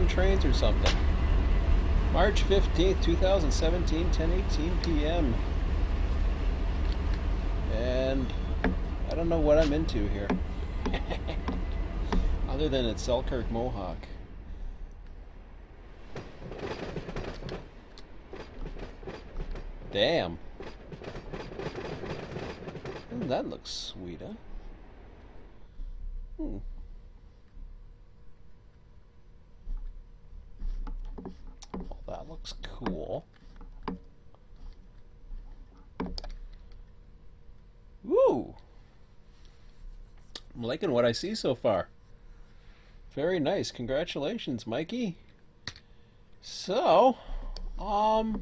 wrong trains or something. March 15th, 2017, 10:18 p.m. And I don't know what I'm into here. Other than it's Selkirk Mohawk. Damn. Ooh, that looks sweet, huh? Hmm. Well, that looks cool. Woo! I'm liking what I see so far. Very nice. Congratulations, Mikey. So, wow.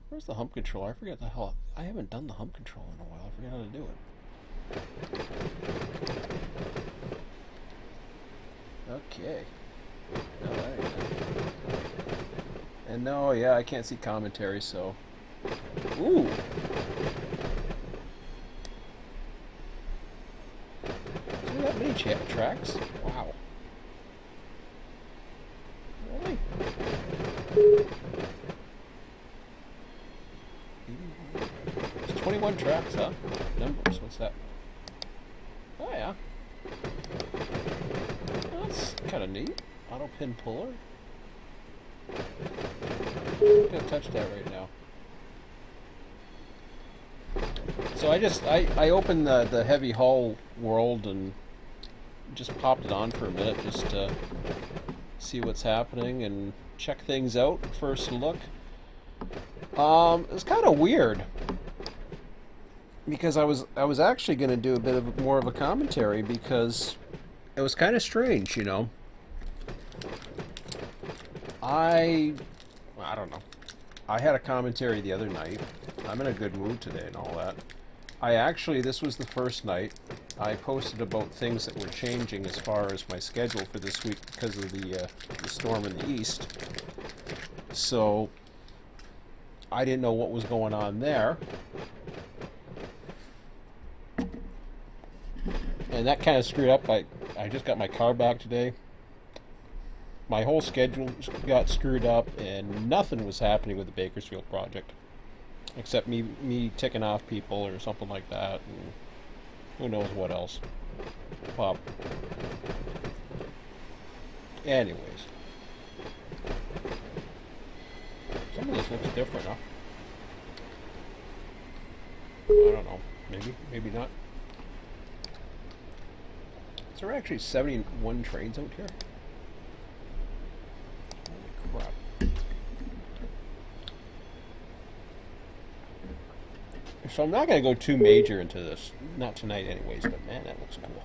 Where's the hump controller? I forget the hell. I haven't done the hump control in a while. I forget how to do it. Okay. Alright. And no, yeah, I can't see commentary, so. Ooh! So we got many tracks? Wow. Really? There's 21 tracks, huh? Numbers, what's that? Oh, yeah. That's kind of neat. Auto pin puller. I'm gonna touch that right now. So I opened the heavy haul world and just popped it on for a minute just to see what's happening and check things out. First look. It's kind of weird because I was actually going to do a bit of more of a commentary because it was kind of strange, you know. I don't know. I had a commentary the other night. I'm in a good mood today and all that. This was the first night. I posted about things that were changing as far as my schedule for this week because of the storm in the east. So I didn't know what was going on there. And that kind of screwed up. I just got my car back today. My whole schedule got screwed up and nothing was happening with the Bakersfield project. Except me ticking off people or something like that. And who knows what else. Well, anyways. Some of this looks different, huh? I don't know. Maybe not. Is there actually 71 trains out here? Holy crap. So I'm not going to go too major into this. Not tonight anyways, but man, that looks cool.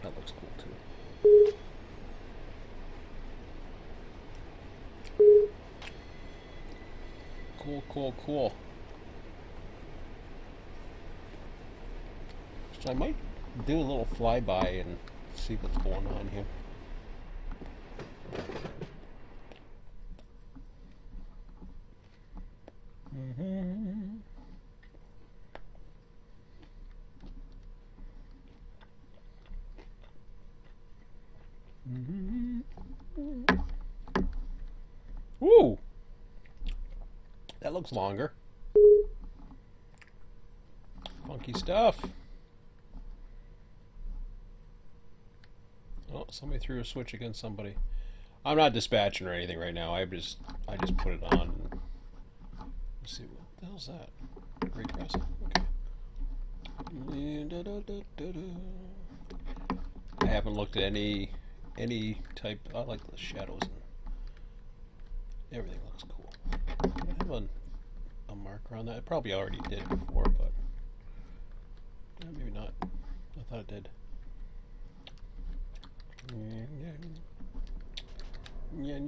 That looks cool too. Cool. So I might do a little flyby and see what's going on here. Ooh! That looks longer. Funky stuff. Oh, somebody threw a switch against somebody. I'm not dispatching or anything right now. I just put it on. Let's see, what the hell's that? Great Crossing. Okay. I haven't looked at any type. I like the shadows and everything looks cool. I have a marker on that. I probably already did before, but maybe not. I thought it did. Yeah.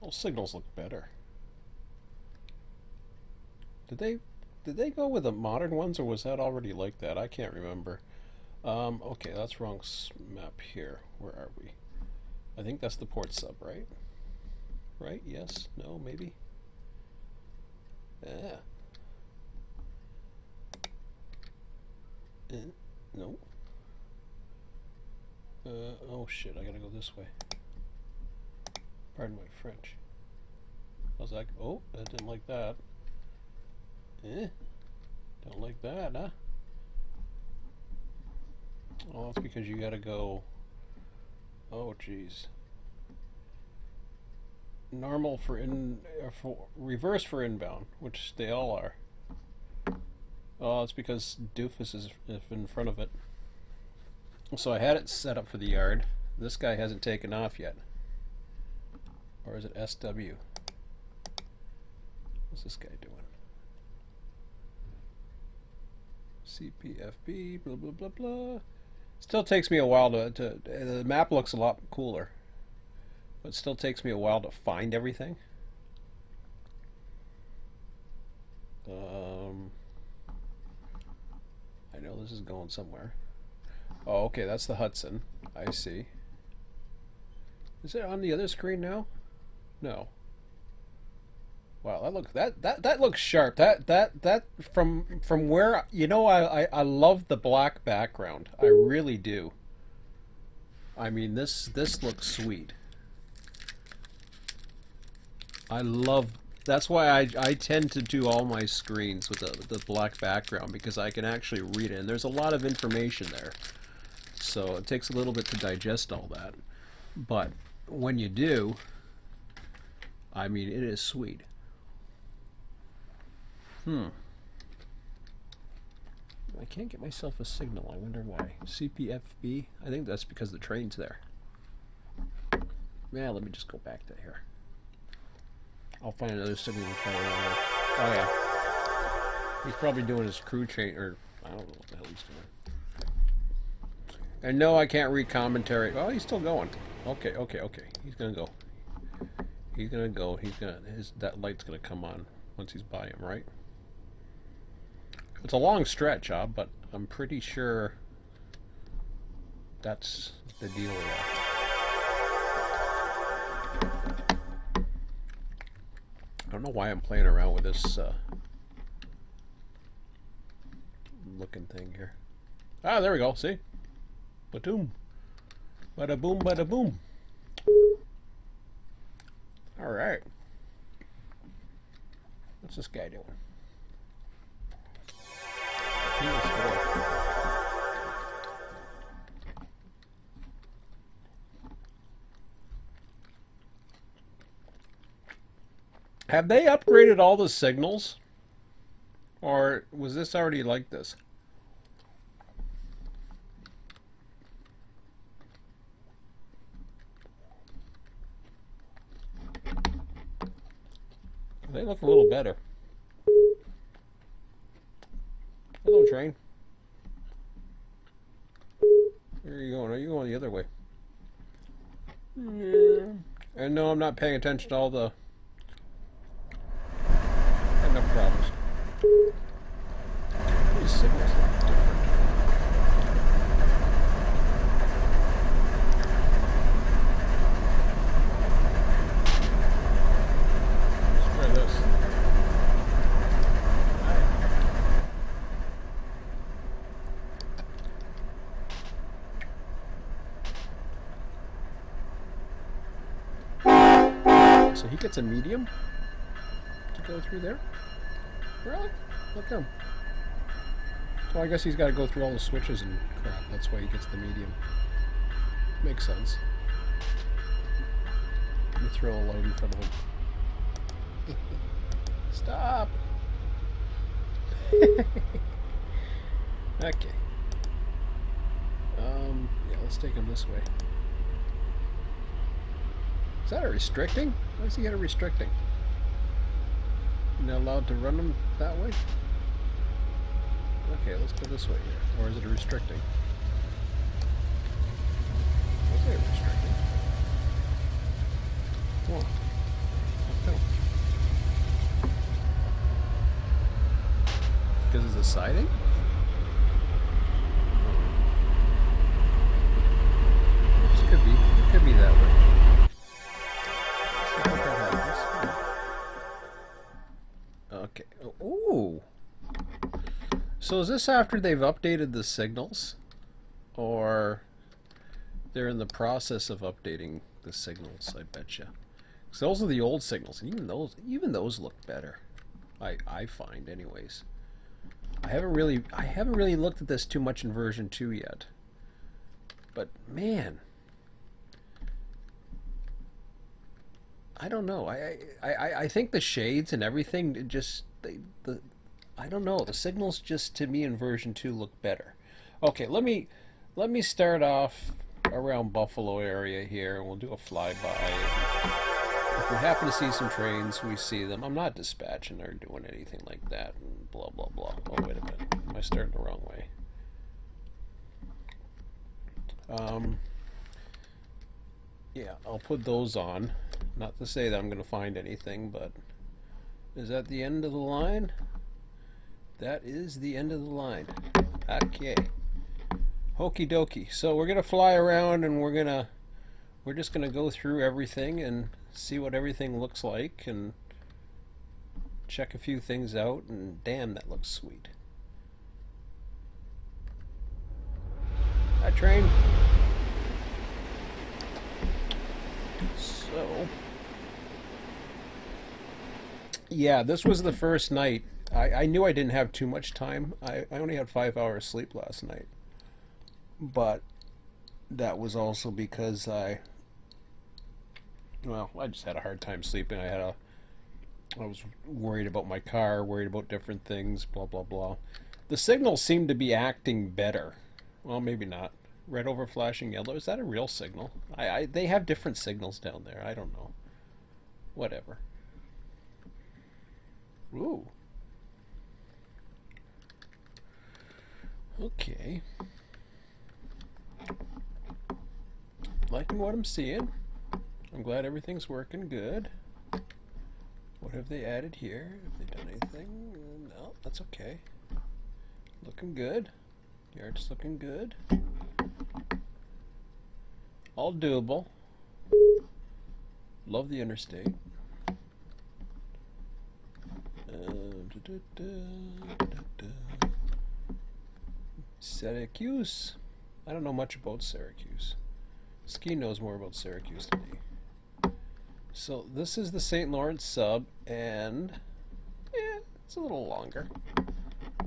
Well, signals look better. Did they go with the modern ones, or was that already like that? I can't remember. Okay, that's wrong map here. Where are we? I think that's the port sub, right? Right? Yes? No? Maybe? Yeah. No. Oh shit, I gotta go this way. Pardon my French. I was like, oh, I didn't like that. Don't like that, huh? Oh, that's because you gotta go. Oh, jeez. Normal for reverse for inbound, which they all are. Oh, it's because doofus is in front of it. So I had it set up for the yard. This guy hasn't taken off yet. Or is it SW? What's this guy doing? CPFB, blah, blah, blah, blah. Still takes me a while to the map looks a lot cooler. But it still takes me a while to find everything. I know this is going somewhere. Oh, okay, that's the Hudson. I see. Is it on the other screen now? No. Wow, that looks sharp. That from where I love the black background. I really do. I mean this looks sweet. That's why I tend to do all my screens with the black background, because I can actually read it, and there's a lot of information there. So it takes a little bit to digest all that. But when you do, I mean, it is sweet. I can't get myself a signal. I wonder why. CPFB? I think that's because the train's there. Yeah, let me just go back to here. I'll find another signal and play around there. Oh yeah. He's probably doing his crew change, or I don't know what the hell he's doing. And no, I can't read commentary. Oh, he's still going. Okay. He's gonna go. That light's gonna come on once he's by him, right? It's a long stretch, but I'm pretty sure that's the deal there. I don't know why I'm playing around with this looking thing here. Ah, there we go. See? Ba-doom. Bada boom, bada boom. Alright. What's this guy doing? Have they upgraded all the signals? Or was this already like this? They look a little better. Hello, train. Where are you going? Are you going the other way? Yeah. And no, I'm not paying attention to all the... Enough problems. These signals look different. Let's try this. So he gets a medium to go through there? Really? Look at him. Well, I guess he's got to go through all the switches and crap. That's why he gets the medium. Makes sense. Let me throw a light in front of him. Stop! Okay. Yeah, let's take him this way. Is that a restricting? Why does he get a restricting? You're not allowed to run them that way? Okay, let's go this way here. Or is it a restricting? Is it a restricting? Come on. Okay. Because it's a siding? This could be. It could be that way. Okay. Ooh. So is this after they've updated the signals? Or they're in the process of updating the signals, I betcha. Because those are the old signals, and even those look better. I find anyways. I haven't really looked at this too much in version 2 yet. But man, I don't know. I think the shades and everything just I don't know. The signals just to me in version 2 look better. Okay, let me start off around Buffalo area here, and we'll do a flyby. If we happen to see some trains, we see them. I'm not dispatching or doing anything like that. And blah blah blah. Oh wait a minute, am I starting the wrong way? Yeah, I'll put those on. Not to say that I'm going to find anything, but is that the end of the line? That is the end of the line. Okay. Okie dokie. So we're gonna fly around and we're just gonna go through everything and see what everything looks like and check a few things out, and damn, that looks sweet. Hi, train. So yeah, this was the first night. I knew I didn't have too much time. I only had 5 hours sleep last night. But that was also because I just had a hard time sleeping. I was worried about my car, worried about different things, blah blah blah. The signals seem to be acting better. Well, maybe not. Red over flashing yellow. Is that a real signal? They have different signals down there. I don't know. Whatever. Ooh. Okay. Liking what I'm seeing. I'm glad everything's working good. What have they added here? Have they done anything? No, that's okay. Looking good. Yard's looking good. All doable. Love the interstate. Syracuse. I don't know much about Syracuse. Ski knows more about Syracuse than me. So this is the St. Lawrence sub, and yeah, it's a little longer.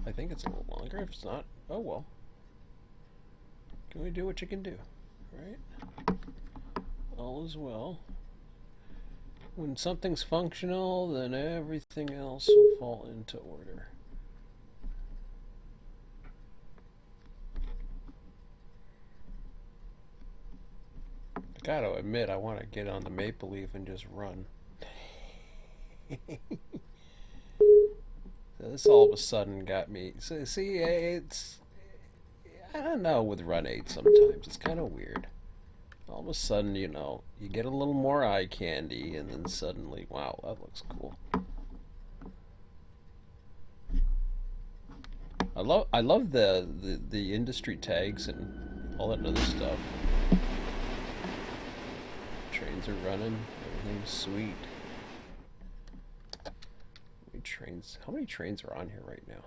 I think it's a little longer. If it's not, oh well. Can we do what you can do, right? All is well. When something's functional, then everything else will fall into order. Gotta admit, I want to get on the Maple Leaf and just run. So this all of a sudden got me. So, see, it's. I don't know with Run 8 sometimes. It's kind of weird. All of a sudden, you get a little more eye candy, and then suddenly, wow, that looks cool. I love the industry tags and all that other stuff. Trains are running. Everything's sweet. How many trains are on here right now?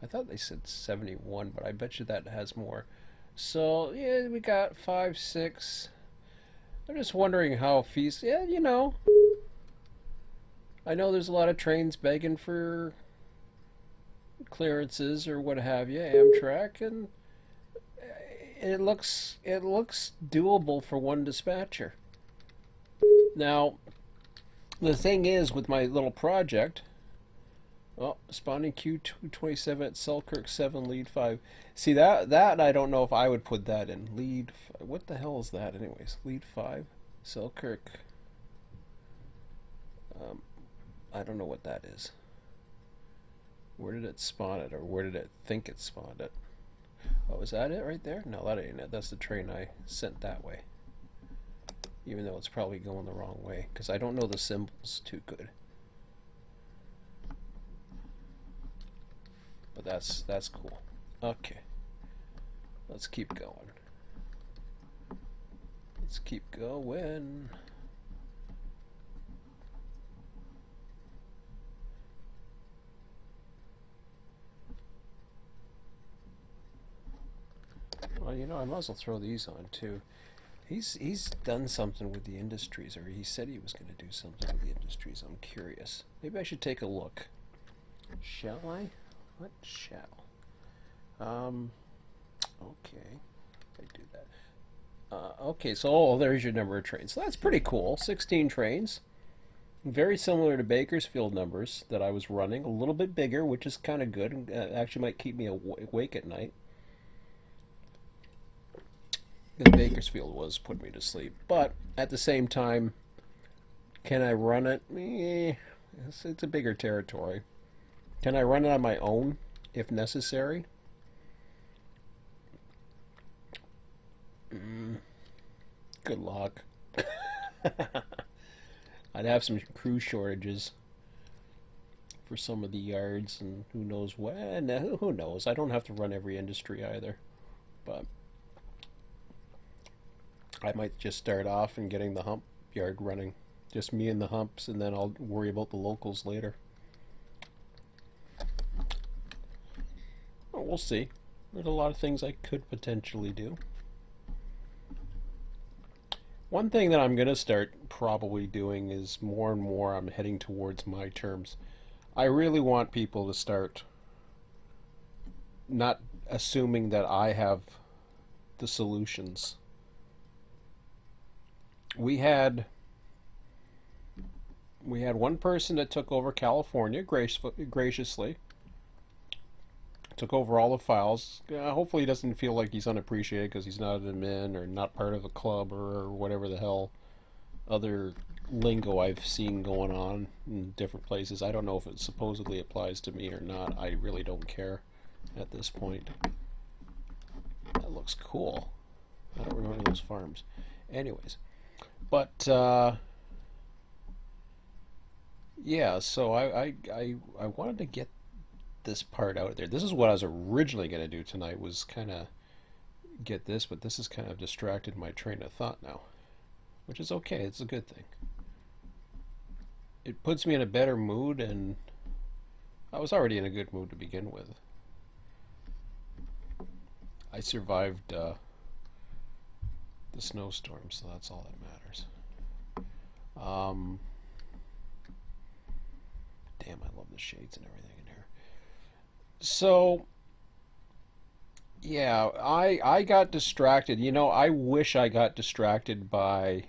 I thought they said 71, but I bet you that has more. So, yeah, we got 5, 6. I'm just wondering how fees... Yeah, I know there's a lot of trains begging for clearances or what have you, Amtrak, and it looks doable for one dispatcher. Now, the thing is with my little project, spawning Q227 at Selkirk 7 lead 5. See that I don't know if I would put that in lead. What the hell is that anyways? Lead 5, Selkirk. I don't know what that is. Where did it spawn it, or where did it think it spawned it? Oh, is that it right there? No, that ain't it. That's the train I sent that way. Even though it's probably going the wrong way, because I don't know the symbols too good. But that's cool. Okay. Let's keep going. Let's keep going. you know, I might as well throw these on too. He's done something with the industries, or he said he was going to do something with the industries. I'm curious. Maybe I should take a look. Shall I? What shall? Okay. I do that. Okay, so there's your number of trains. So that's pretty cool. 16 trains. Very similar to Bakersfield numbers that I was running. A little bit bigger, which is kind of good. And actually might keep me awake at night. The Bakersfield was putting me to sleep. But at the same time, can I run it? It's a bigger territory. Can I run it on my own if necessary? Good luck. I'd have some crew shortages for some of the yards, and who knows when. Who knows? I don't have to run every industry either, but I might just start off and getting the hump yard running, just me and the humps, and then I'll worry about the locals later. Well, we'll see. There's a lot of things I could potentially do. One thing that I'm going to start probably doing is more and more I'm heading towards my terms. I really want people to start not assuming that I have the solutions. We had one person that took over California graciously. Took over all the files. Hopefully he doesn't feel like he's unappreciated because he's not an admin or not part of a club or whatever the hell other lingo I've seen going on in different places. I don't know if it supposedly applies to me or not. I really don't care at this point. That looks cool. I don't remember those farms. Anyways. But yeah, so I wanted to get this part out there. This is what I was originally going to do tonight, was kind of get this, but this has kind of distracted my train of thought now, which is okay. It's a good thing. It puts me in a better mood, and I was already in a good mood to begin with. I survived the snowstorm, so that's all that matters. Damn, I love the shades and everything in here. So, yeah, I got distracted. You know, I wish I got distracted by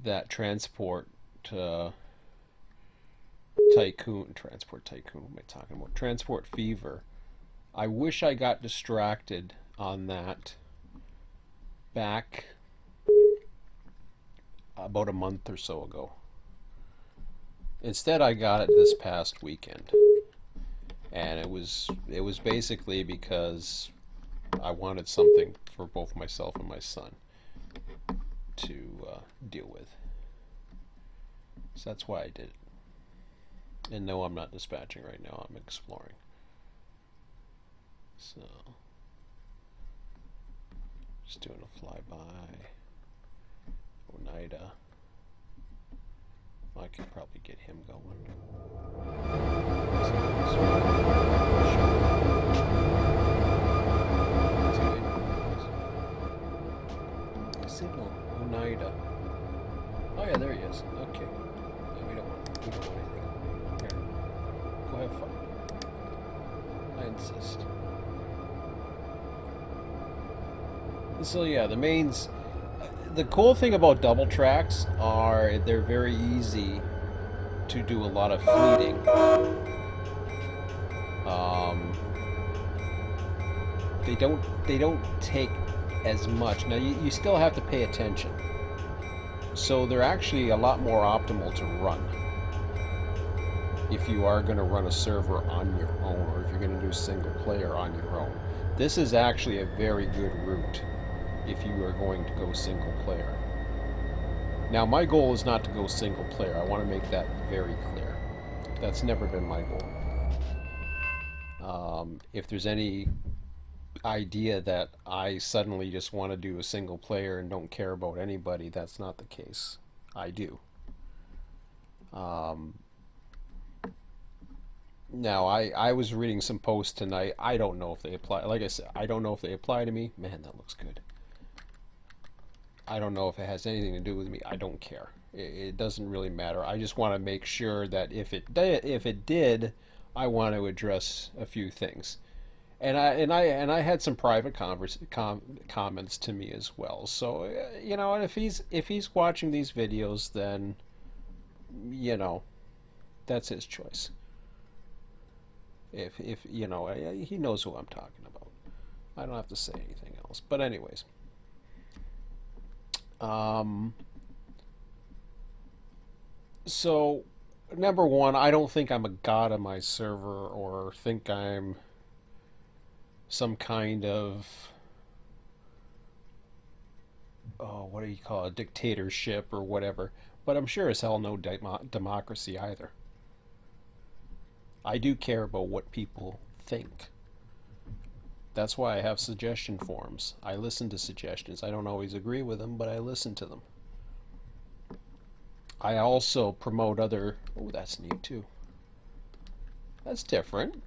that transport tycoon. Transport tycoon, what am I talking about? Transport fever. I wish I got distracted on that back about a month or so ago. Instead, I got it this past weekend. And it was basically because I wanted something for both myself and my son to deal with. So that's why I did it. And no, I'm not dispatching right now. I'm exploring. So, just doing a flyby. Oneida. I could probably get him going. Signal, Oneida. Oh yeah, there he is. Okay. No, we don't want anything. Here. Go have fun. I insist. So yeah, the mains. The cool thing about double tracks are they're very easy to do a lot of fleeting. They don't take as much. Now you still have to pay attention. So they're actually a lot more optimal to run if you are going to run a server on your own, or if you're going to do single player on your own. This is actually a very good route if you are going to go single player. Now my goal is not to go single player. I want to make that very clear. That's never been my goal. If there's any idea that I suddenly just want to do a single player and don't care about anybody, that's not the case. I do. Now, I was reading some posts tonight. I don't know if they apply. Like I said, I don't know if they apply to me. Man, that looks good. I don't know if it has anything to do with me. I don't care. It doesn't really matter. I just want to make sure that if it did, I want to address a few things. And I had some private comments to me as well. So and if he's watching these videos, then you know that's his choice. If he knows who I'm talking about. I don't have to say anything else. But anyways, um, so number one, I don't think I'm a god on my server or think I'm some kind of, what do you call it, dictatorship or whatever. But I'm sure as hell no democracy either. I do care about what people think. That's why I have suggestion forums. I listen to suggestions. I don't always agree with them, but I listen to them. I also promote other. Oh, that's neat too. That's different.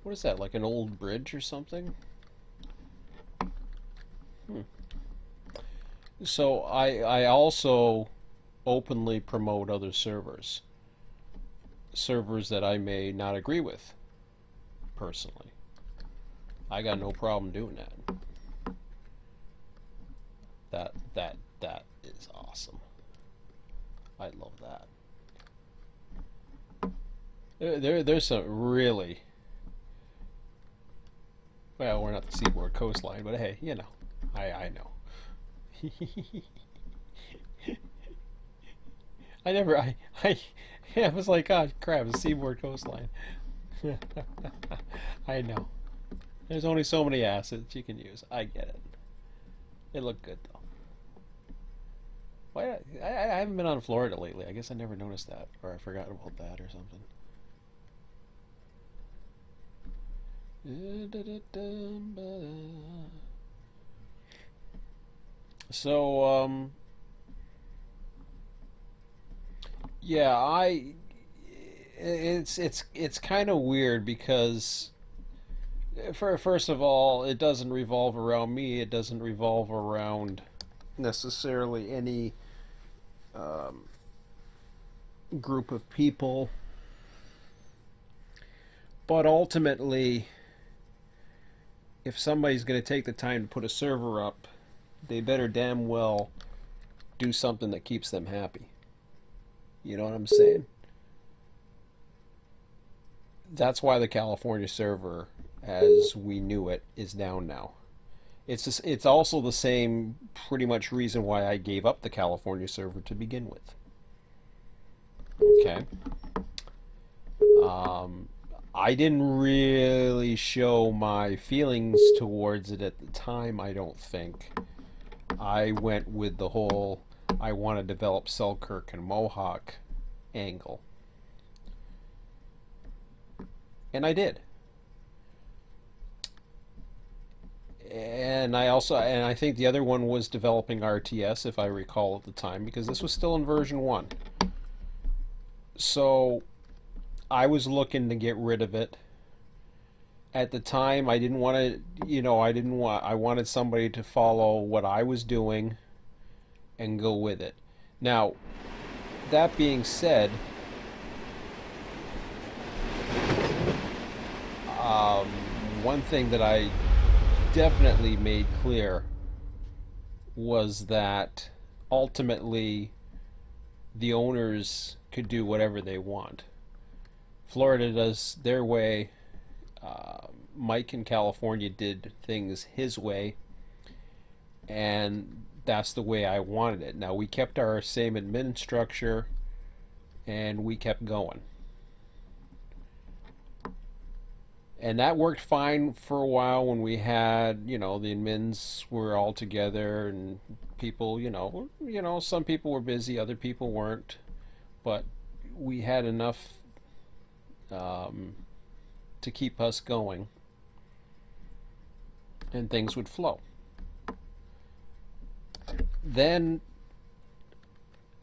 What is that, like an old bridge or something? Hmm. So I also openly promote other servers that I may not agree with personally. I got no problem doing that. That is awesome. I love that. There's some really, well, we're not the Seaboard coastline, but hey, I know. I never I yeah, I was like, God, crap, the Seaboard coastline. I know. There's only so many assets you can use. I get it. It looked good though. Why I haven't been on Florida lately. I guess I never noticed that, or I forgot about that, or something. So yeah, it's kind of weird because first of all, it doesn't revolve around me. It doesn't revolve around necessarily any um, group of people, but ultimately, if somebody's going to take the time to put a server up, they better damn well do something that keeps them happy. You know what I'm saying? That's why the California server, as we knew it, is down now. It's also the same pretty much reason why I gave up the California server to begin with. Okay. Um, I didn't really show my feelings towards it at the time, I don't think. I went with the whole I want to develop Selkirk and Mohawk angle. And I did. And I think the other one was developing RTS, if I recall at the time, because this was still in version 1. So I was looking to get rid of it. At the time, I didn't want to, I wanted somebody to follow what I was doing and go with it. Now, that being said, um, one thing that I definitely made clear was that ultimately the owners could do whatever they want. Florida does their way. Mike in California did things his way, and that's the way I wanted it. Now, we kept our same admin structure, and we kept going. And that worked fine for a while when we had, the admins were all together and people, some people were busy, other people weren't, but we had enough um, to keep us going, and things would flow. Then,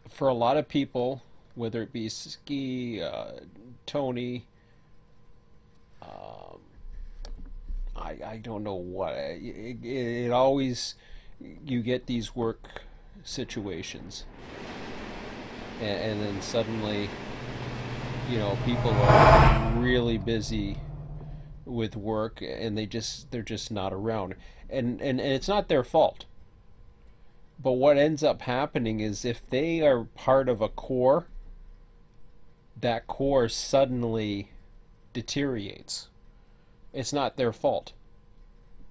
for a lot of people, whether it be Ski, Tony, um, I don't know what. It always, you get these work situations, and then suddenly, people are really busy with work, and they're just not around, and it's not their fault. But what ends up happening is if they are part of a core, that core suddenly deteriorates. It's not their fault.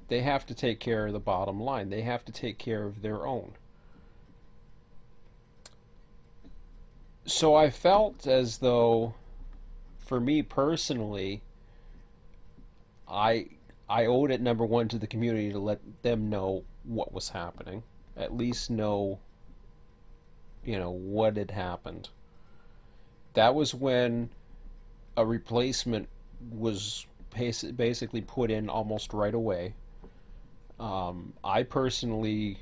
They have to take care of the bottom line. They have to take care of their own. So I felt as though, for me personally, I I owed it, number one, to the community to let them know what was happening, at least know, what had happened. That was when a replacement was basically put in almost right away. I personally,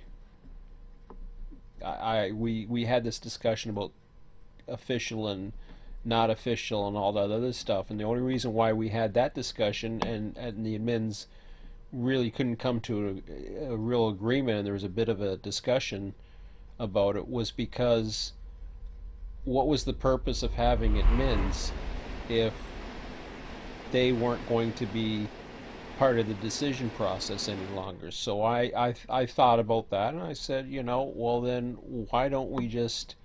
we had this discussion about official and not official and all that other stuff, and the only reason why we had that discussion and the admins really couldn't come to a real agreement, and there was a bit of a discussion about it, was because what was the purpose of having admins if they weren't going to be part of the decision process any longer? So I thought about that, and I said, well, then why don't we just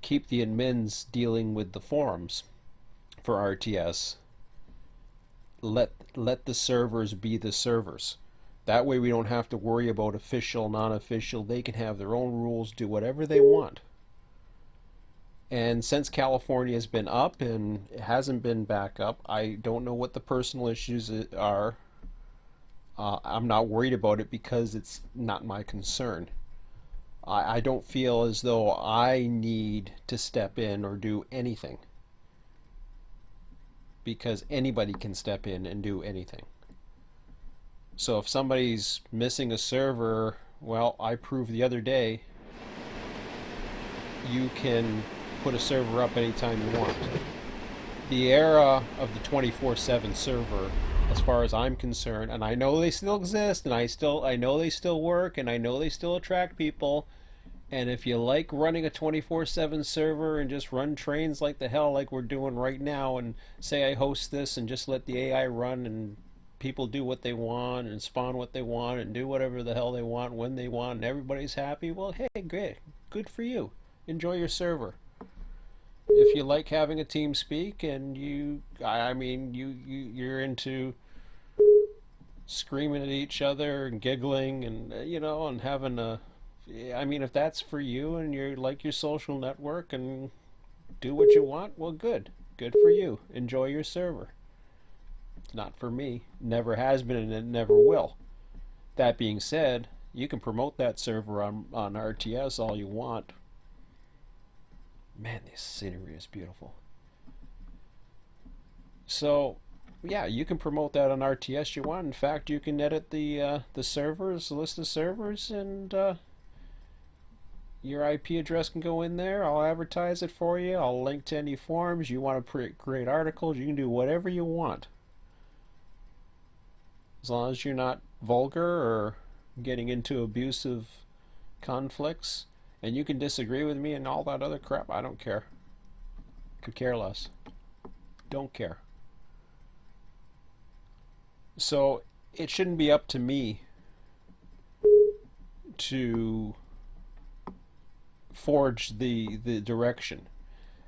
keep the admins dealing with the forums for RTS? Let the servers be the servers. That way we don't have to worry about official, non-official. They can have their own rules, do whatever they want. And since California has been up and it hasn't been back up, I don't know what the personal issues are. I'm not worried about it because it's not my concern. I don't feel as though I need to step in or do anything, because anybody can step in and do anything. So if somebody's missing a server, well, I proved the other day you can put a server up anytime you want. The era of the 24/7 server, as far as I'm concerned, and I know they still exist, and I know they still work, and I know they still attract people. And if you like running a 24/7 server and just run trains like the hell like we're doing right now, and say I host this and just let the AI run and people do what they want and spawn what they want and do whatever the hell they want when they want and everybody's happy, well, hey, great. Good for you. Enjoy your server. If you like having a team speak and you're into screaming at each other and giggling and and having a, if that's for you and you like your social network and do what you want, well, good for you. Enjoy your server. It's not for me. Never has been, and it never will. That being said, you can promote that server on RTS all you want. Man, this scenery is beautiful. So, yeah, you can promote that on RTS you want. In fact, you can edit the servers, the list of servers, and your IP address can go in there. I'll advertise it for you. I'll link to any forums. You want to create articles, you can do whatever you want. As long as you're not vulgar or getting into abusive conflicts, and you can disagree with me and all that other crap, I don't care. Could care less. Don't care. So it shouldn't be up to me to forge the direction.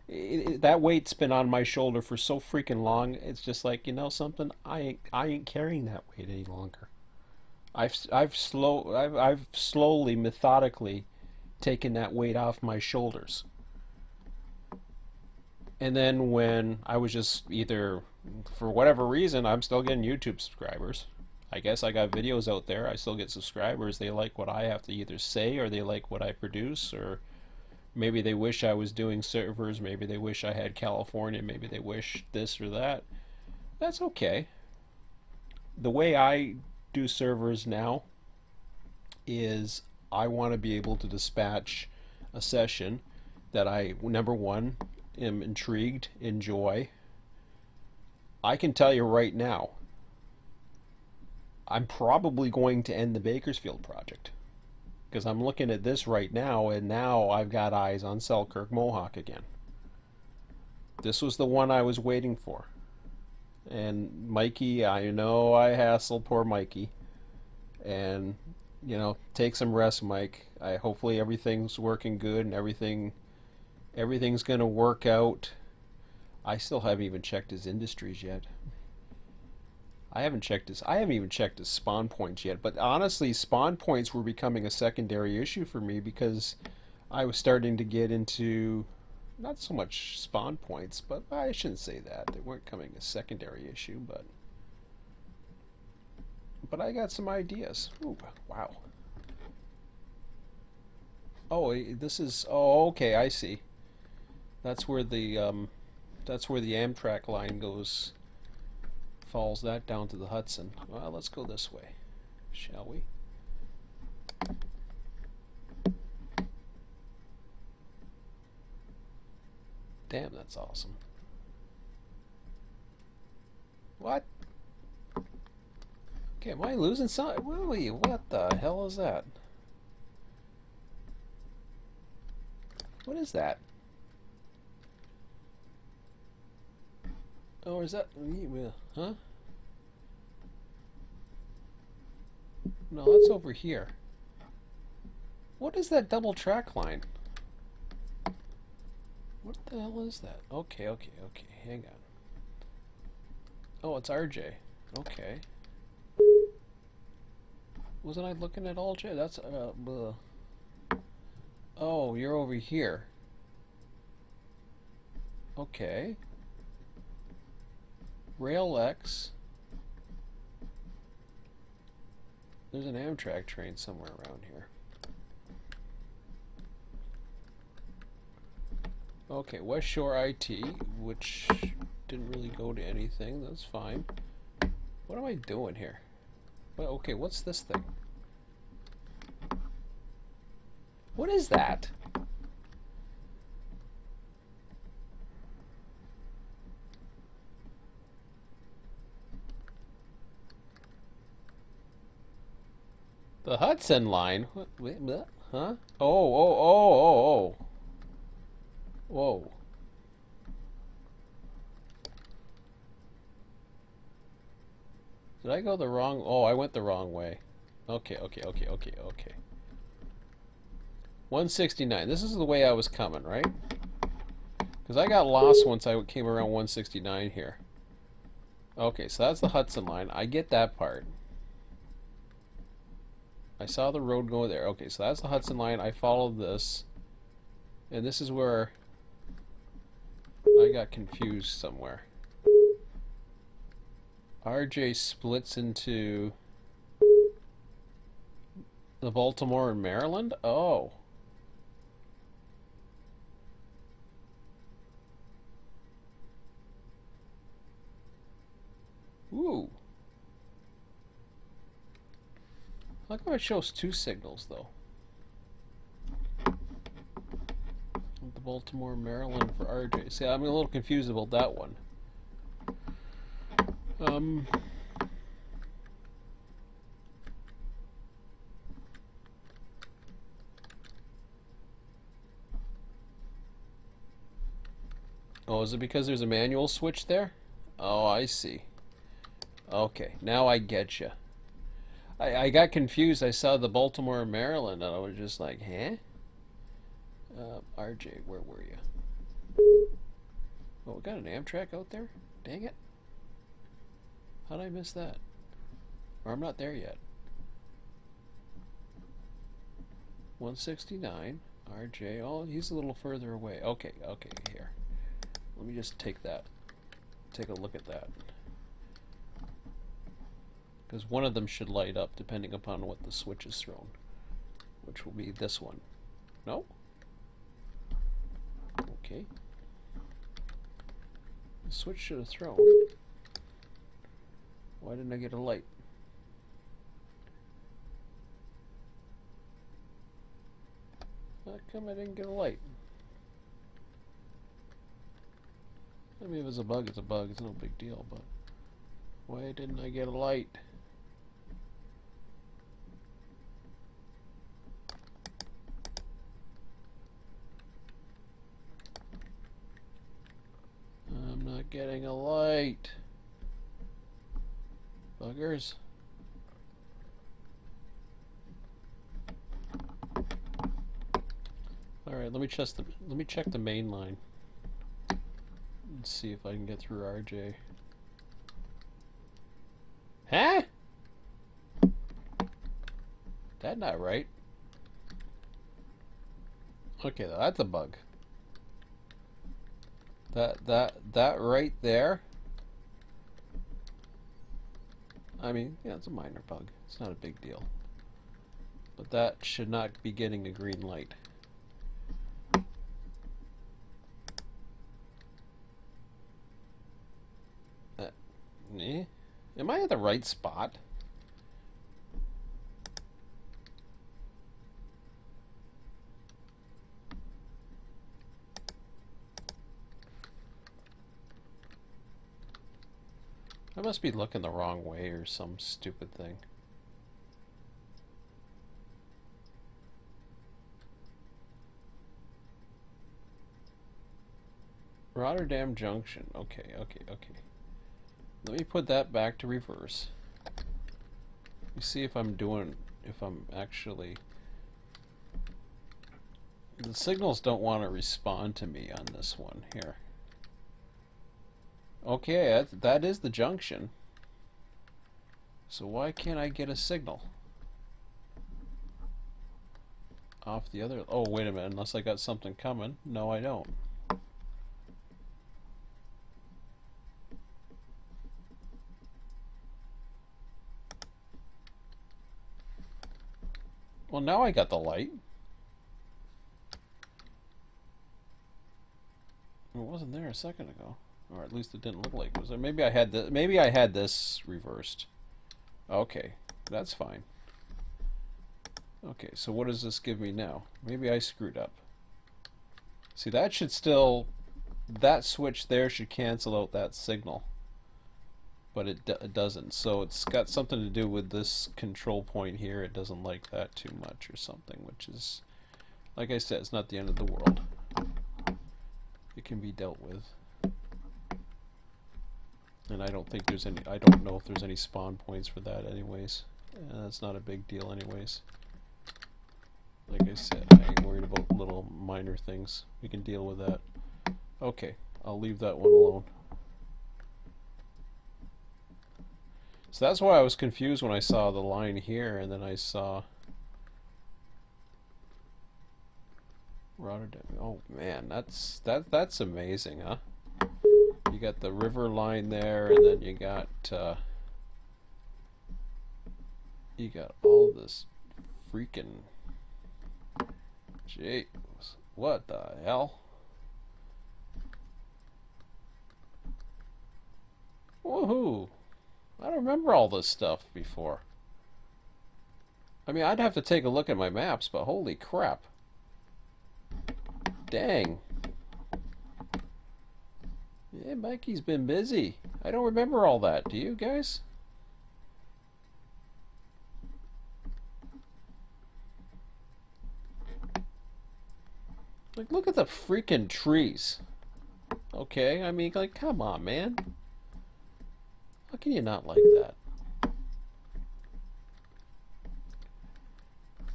That weight's been on my shoulder for so freaking long. It's just like, something, I ain't carrying that weight any longer. I've slowly, methodically taken that weight off my shoulders. And then when I was just either, for whatever reason, I'm still getting YouTube subscribers. I guess I got videos out there. I still get subscribers. They like what I have to either say, or they like what I produce, or maybe they wish I was doing servers. Maybe they wish I had California. Maybe they wish this or that. That's okay. The way I do servers now is I want to be able to dispatch a session that I, number one, am intrigued, enjoy. I can tell you right now, I'm probably going to end the Bakersfield project because I'm looking at this right now, and now I've got eyes on Selkirk Mohawk again. This was the one I was waiting for. And Mikey, I know I hassled poor Mikey. And, take some rest, Mike. I hopefully everything's working good and everything's gonna work out. I still haven't even checked his industries yet. I haven't even checked his spawn points yet. But honestly, spawn points were becoming a secondary issue for me because I was starting to get into not so much spawn points, but I shouldn't say that. They weren't coming a secondary issue, but I got some ideas. Ooh, wow. Oh, this is. Oh, okay. I see. That's where the Amtrak line goes. Falls that down to the Hudson. Well, let's go this way, shall we? Damn, that's awesome. What? Okay, am I losing something? What the hell is that? What is that? Oh, is that... Huh? No, that's over here. What is that double track line? What the hell is that? Okay, hang on. Oh, it's RJ. Okay. Wasn't I looking at RJ? That's, Oh, you're over here. Okay. Rail X. There's an Amtrak train somewhere around here. Okay, West Shore IT, which didn't really go to anything. That's fine. What am I doing here? Well, okay, what's this thing? What is that? The Hudson line? What? Wait, what? Huh? Oh. Whoa. Did I go the wrong... Oh, I went the wrong way. Okay. 169. This is the way I was coming, right? Because I got lost once I came around 169 here. Okay, so that's the Hudson line. I get that part. I saw the road go there. Okay, so that's the Hudson line. I followed this. And this is where I got confused somewhere. RJ splits into the Baltimore and Maryland? Oh. Ooh. How come it shows two signals, though? The Baltimore, Maryland for RJ. See, I'm a little confused about that one. Oh, is it because there's a manual switch there? Oh, I see. Okay, now I get you. I got confused. I saw the Baltimore, Maryland, and I was just like, huh? RJ, where were you? Oh, we got an Amtrak out there? Dang it. How did I miss that? Or I'm not there yet. 169, RJ. Oh, he's a little further away. Okay, here. Let me just take a look at that. Because one of them should light up depending upon what the switch is thrown. Which will be this one. No? Okay. The switch should have thrown. Why didn't I get a light? How come I didn't get a light? I mean, if it's a bug, it's a bug. It's no big deal, but why didn't I get a light? I'm not getting a light. Buggers. Alright, let me check the main line. Let's see if I can get through RJ. Huh? That's not right. Okay, that's a bug. That right there. I mean, yeah, it's a minor bug. It's not a big deal. But that should not be getting a green light. Am I at the right spot? I must be looking the wrong way or some stupid thing. Rotterdam Junction. Okay. Let me put that back to reverse. Let me see if I'm actually... The signals don't want to respond to me on this one here. Okay, that is the junction. So why can't I get a signal? Off the other... Oh, wait a minute. Unless I got something coming. No, I don't. Well, now I got the light. It wasn't there a second ago. Or at least it didn't look like it was there. Maybe I had this reversed. Okay, that's fine. Okay, so what does this give me now? Maybe I screwed up. See, that should still... That switch there should cancel out that signal. But it doesn't. So it's got something to do with this control point here. It doesn't like that too much or something, which is... Like I said, it's not the end of the world. It can be dealt with. And I don't think there's any... I don't know if there's any spawn points for that anyways. That's not a big deal anyways. Like I said, I ain't worried about little minor things. We can deal with that. Okay, I'll leave that one alone. So that's why I was confused when I saw the line here, and then I saw Rotterdam. Oh man, that's amazing, huh? You got the river line there, and then you got all this freaking... Jeez, what the hell? Woohoo! I don't remember all this stuff before. I mean, I'd have to take a look at my maps, but holy crap. Dang. Yeah, Mikey's been busy. I don't remember all that. Do you guys? Like, look at the freaking trees. Okay, I mean, like, come on, man. How can you not like that?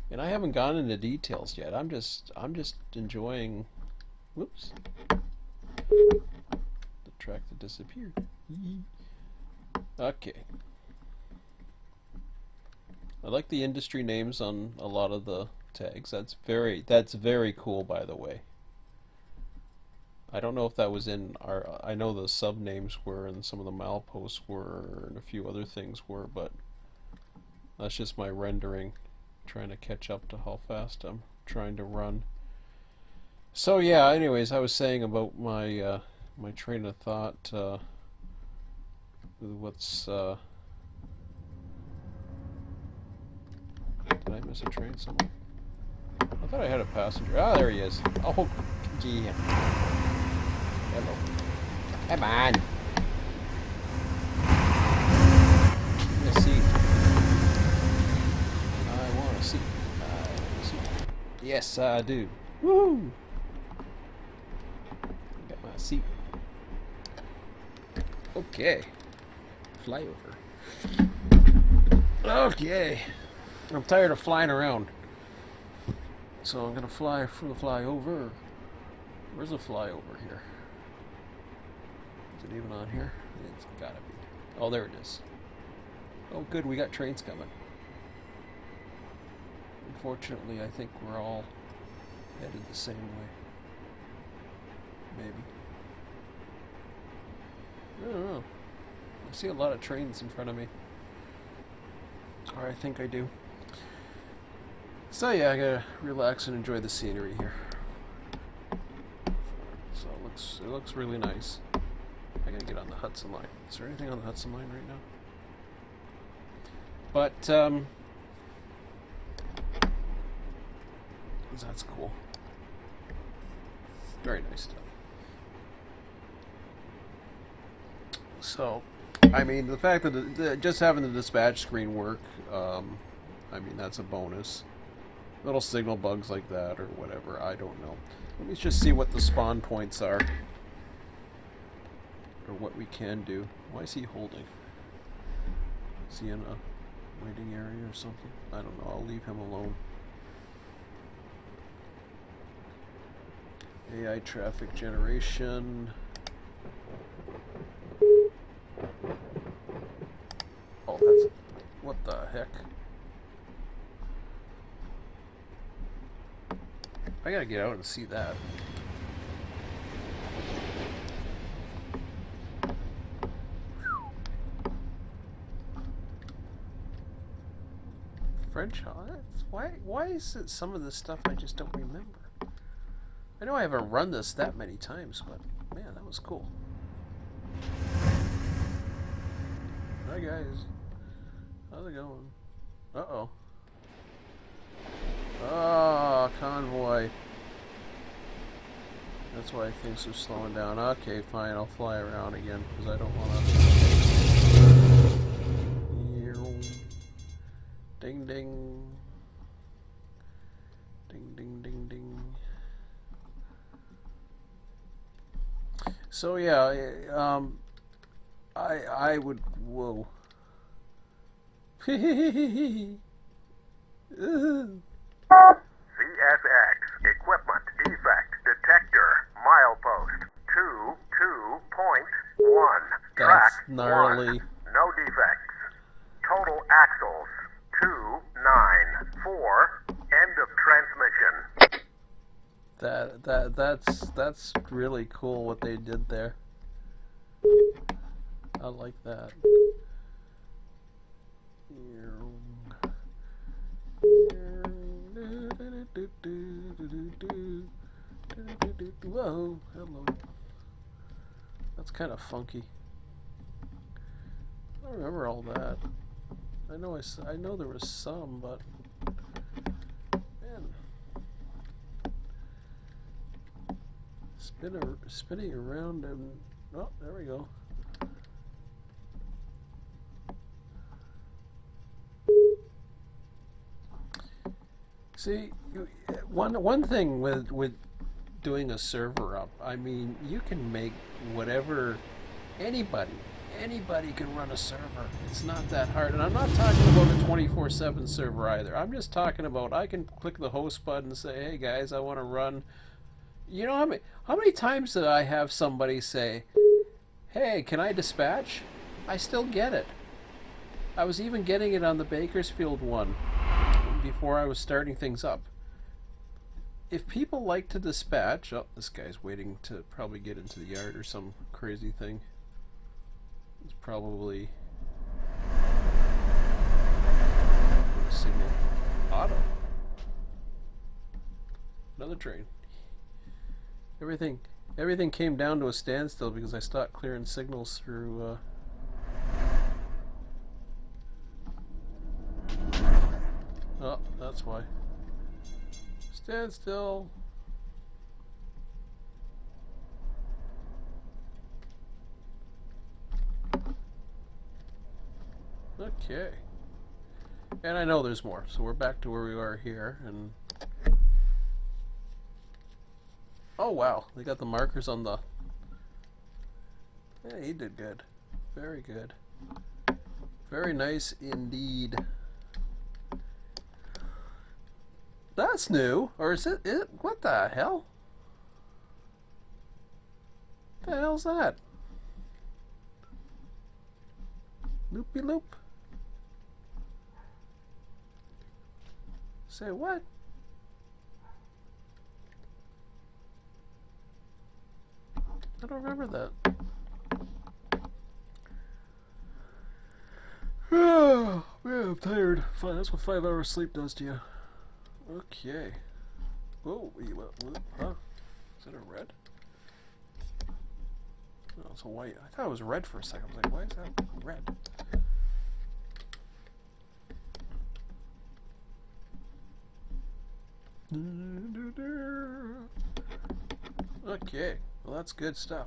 And I haven't gone into details yet. I'm just enjoying... Whoops. The track that disappeared. Okay. I like the industry names on a lot of the tags. That's very cool, by the way. I don't know if that was in our... I know the sub names were, and some of the mileposts were, and a few other things were, but that's just my rendering, trying to catch up to how fast I'm trying to run. So yeah, anyways, I was saying about my my train of thought with what's... Did I miss a train somewhere? I thought I had a passenger. Ah, there he is. Oh, gee. Hello. Come on. Let's see. I want to see. Yes, I do. Woo! Got my seat. Okay. Flyover. Okay. I'm tired of flying around. So I'm gonna fly for the flyover. Where's the flyover here? Is it even on here? It's gotta be. Oh, there it is. Oh, good, we got trains coming. Unfortunately, I think we're all headed the same way. Maybe. I don't know. I see a lot of trains in front of me. Or I think I do. So yeah, I gotta relax and enjoy the scenery here. So it looks really nice. I gotta get on the Hudson line. Is there anything on the Hudson line right now? But that's cool. Very nice stuff. So, I mean, the fact that just having the dispatch screen work, I mean, that's a bonus. Little signal bugs like that or whatever, I don't know. Let me just see what the spawn points are. Or what we can do. Why is he holding? Is he in a waiting area or something? I don't know, I'll leave him alone. AI traffic generation. Oh, that's... What the heck? I gotta get out and see that. French Hot? Why is it some of this stuff I just don't remember? I know I haven't run this that many times, but man, that was cool. Hi guys. How's it going? Uh-oh. Oh, convoy. That's why things are slowing down. Okay, fine, I'll fly around again, because I don't want to... Ding ding. Ding ding ding ding. So yeah, I would... Whoa. CSX, equipment, defect, detector, milepost, 22.1. That's Track gnarly. 1, no defects. Total axles, 294. End of transmission. That's really cool what they did there. I like that. Whoa, hello. That's kind of funky. I don't remember all that. I know there was some, but man, spinning around and oh, there we go. See, one thing with doing a server up, I mean, you can make whatever, anybody can run a server. It's not that hard. And I'm not talking about a 24/7 server either. I'm just talking about I can click the host button and say, hey guys, I want to run. You know how many times did I have somebody say, hey, can I dispatch? I still get it. I was even getting it on the Bakersfield one before I was starting things up. If people like to dispatch... Oh, this guy's waiting to probably get into the yard or some crazy thing. It's probably... signal. Auto. Another train. Everything came down to a standstill because I stopped clearing signals through... Oh, that's why. Stand still. Okay. And I know there's more, so we're back to where we are here, and... Oh, wow. They got the markers on the... Yeah, he did good. Very good. Very nice indeed. That's new. Or is it? What the hell? What the hell's that? Loopy loop. Say what? I don't remember that. Oh, man, I'm tired. Fine, that's what 5 hours sleep does to you. Okay. Whoa, what, huh? Is that a red? No, it's a white. I thought it was red for a second. I was like, why is that red? Okay, well that's good stuff.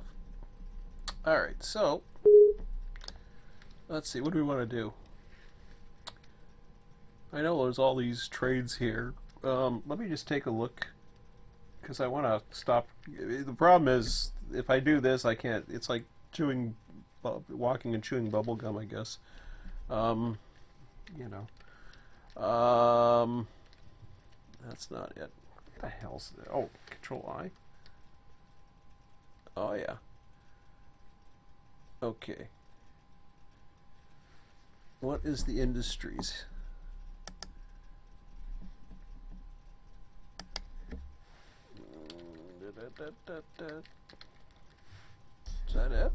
Alright, so let's see, what do we want to do? I know there's all these trades here. Let me just take a look, because I want to stop. The problem is, if I do this, I can't. It's like walking and chewing bubble gum, I guess. You know. That's not it. What the hell's that? Oh, Control I. Oh yeah. Okay. What is the industries? Is that it?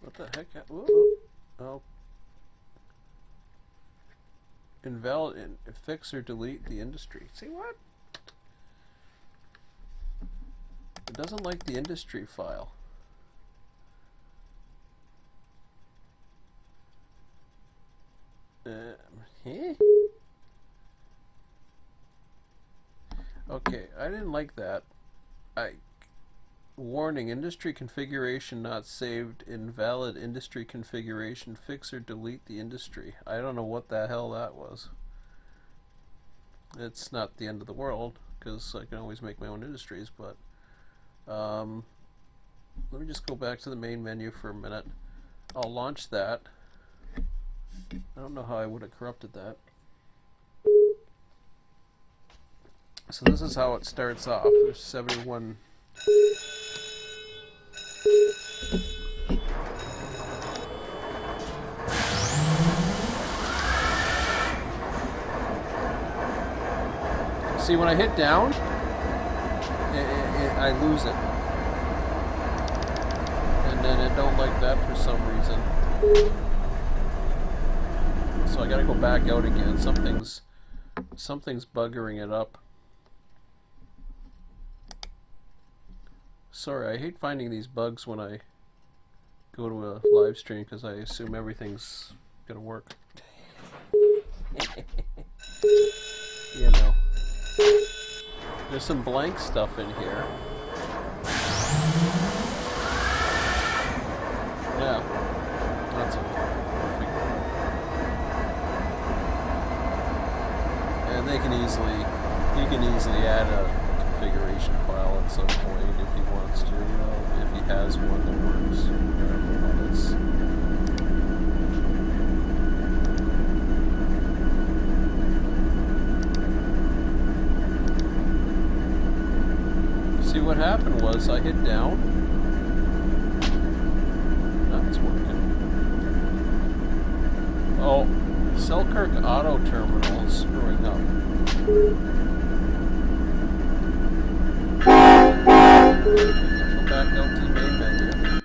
What the heck? Oh. Invalid. Fix or delete the industry. See what? It doesn't like the industry file. Okay, I didn't like that. Warning, industry configuration not saved, invalid industry configuration, fix or delete the industry. I don't know what the hell that was. It's not the end of the world, because I can always make my own industries, but let me just go back to the main menu for a minute. I'll launch that. I don't know how I would have corrupted that. So this is how it starts off. There's 71. See, when I hit down, I lose it. And then it don't like that for some reason. So I gotta go back out again. Something's buggering it up. Sorry, I hate finding these bugs when I go to a live stream because I assume everything's gonna work. You know. There's some blank stuff in here. Yeah. That's okay. And you can easily add a configuration file at some point if he wants to, if he has one that works. See, what happened was I hit down. That's working. Oh, Selkirk Auto Terminal is screwing up. Go back out to the main menu.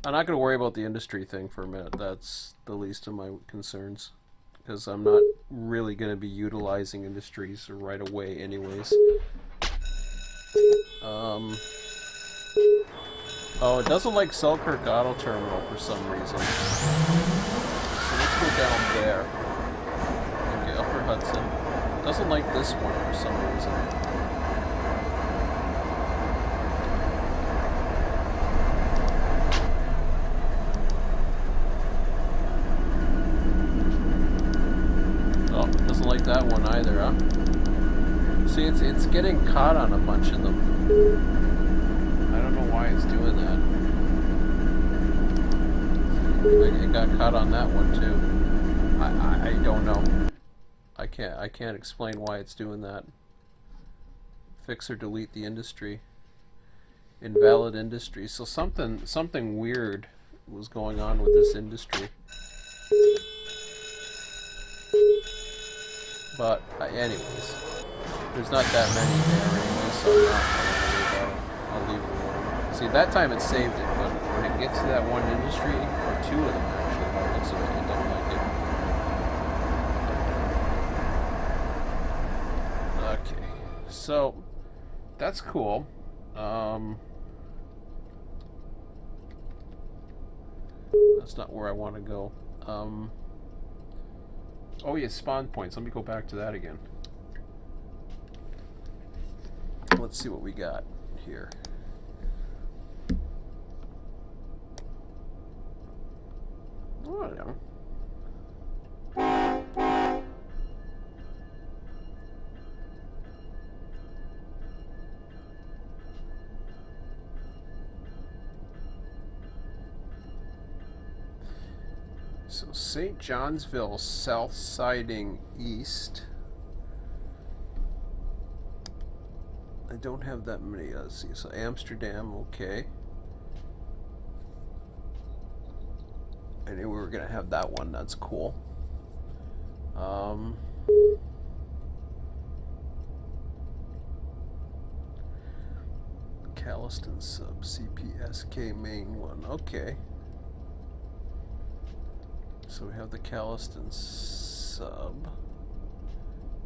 I'm not going to worry about the industry thing for a minute. That's the least of my concerns, because I'm not really going to be utilizing industries right away anyways. Oh, it doesn't like Selkirk Auto Terminal for some reason. So let's go down there. Okay, Upper Hudson. It doesn't like this one for some reason. See, it's getting caught on a bunch of them. I don't know why it's doing that. It got caught on that one too. I don't know. I can't explain why it's doing that. Fix or delete the industry. Invalid industry. So something weird was going on with this industry. But anyways, there's not that many there anyway, so I'm not gonna worry about it. I'll leave it alone. See, that time it saved it, but when it gets to that one industry, or two of them actually, by the looks of it, it don't like it. Okay, so that's cool. That's not where I want to go. Oh yeah, spawn points. Let me go back to that again. Let's see what we got here. Oh, I don't know. So St. Johnsville, south siding east. I don't have that many. Let's see. So Amsterdam, okay. I knew we were gonna have that one. That's cool. Calliston sub CPSK main one. Okay. So we have the Calliston sub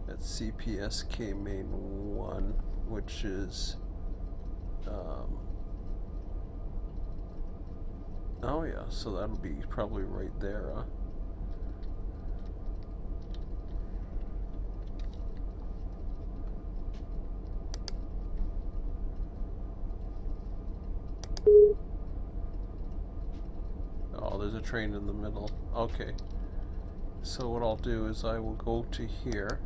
at CPSK main 1, which is oh yeah, so that'll be probably right there, huh? Oh, there's a train in the middle. Okay. So what I'll do is I will go to here.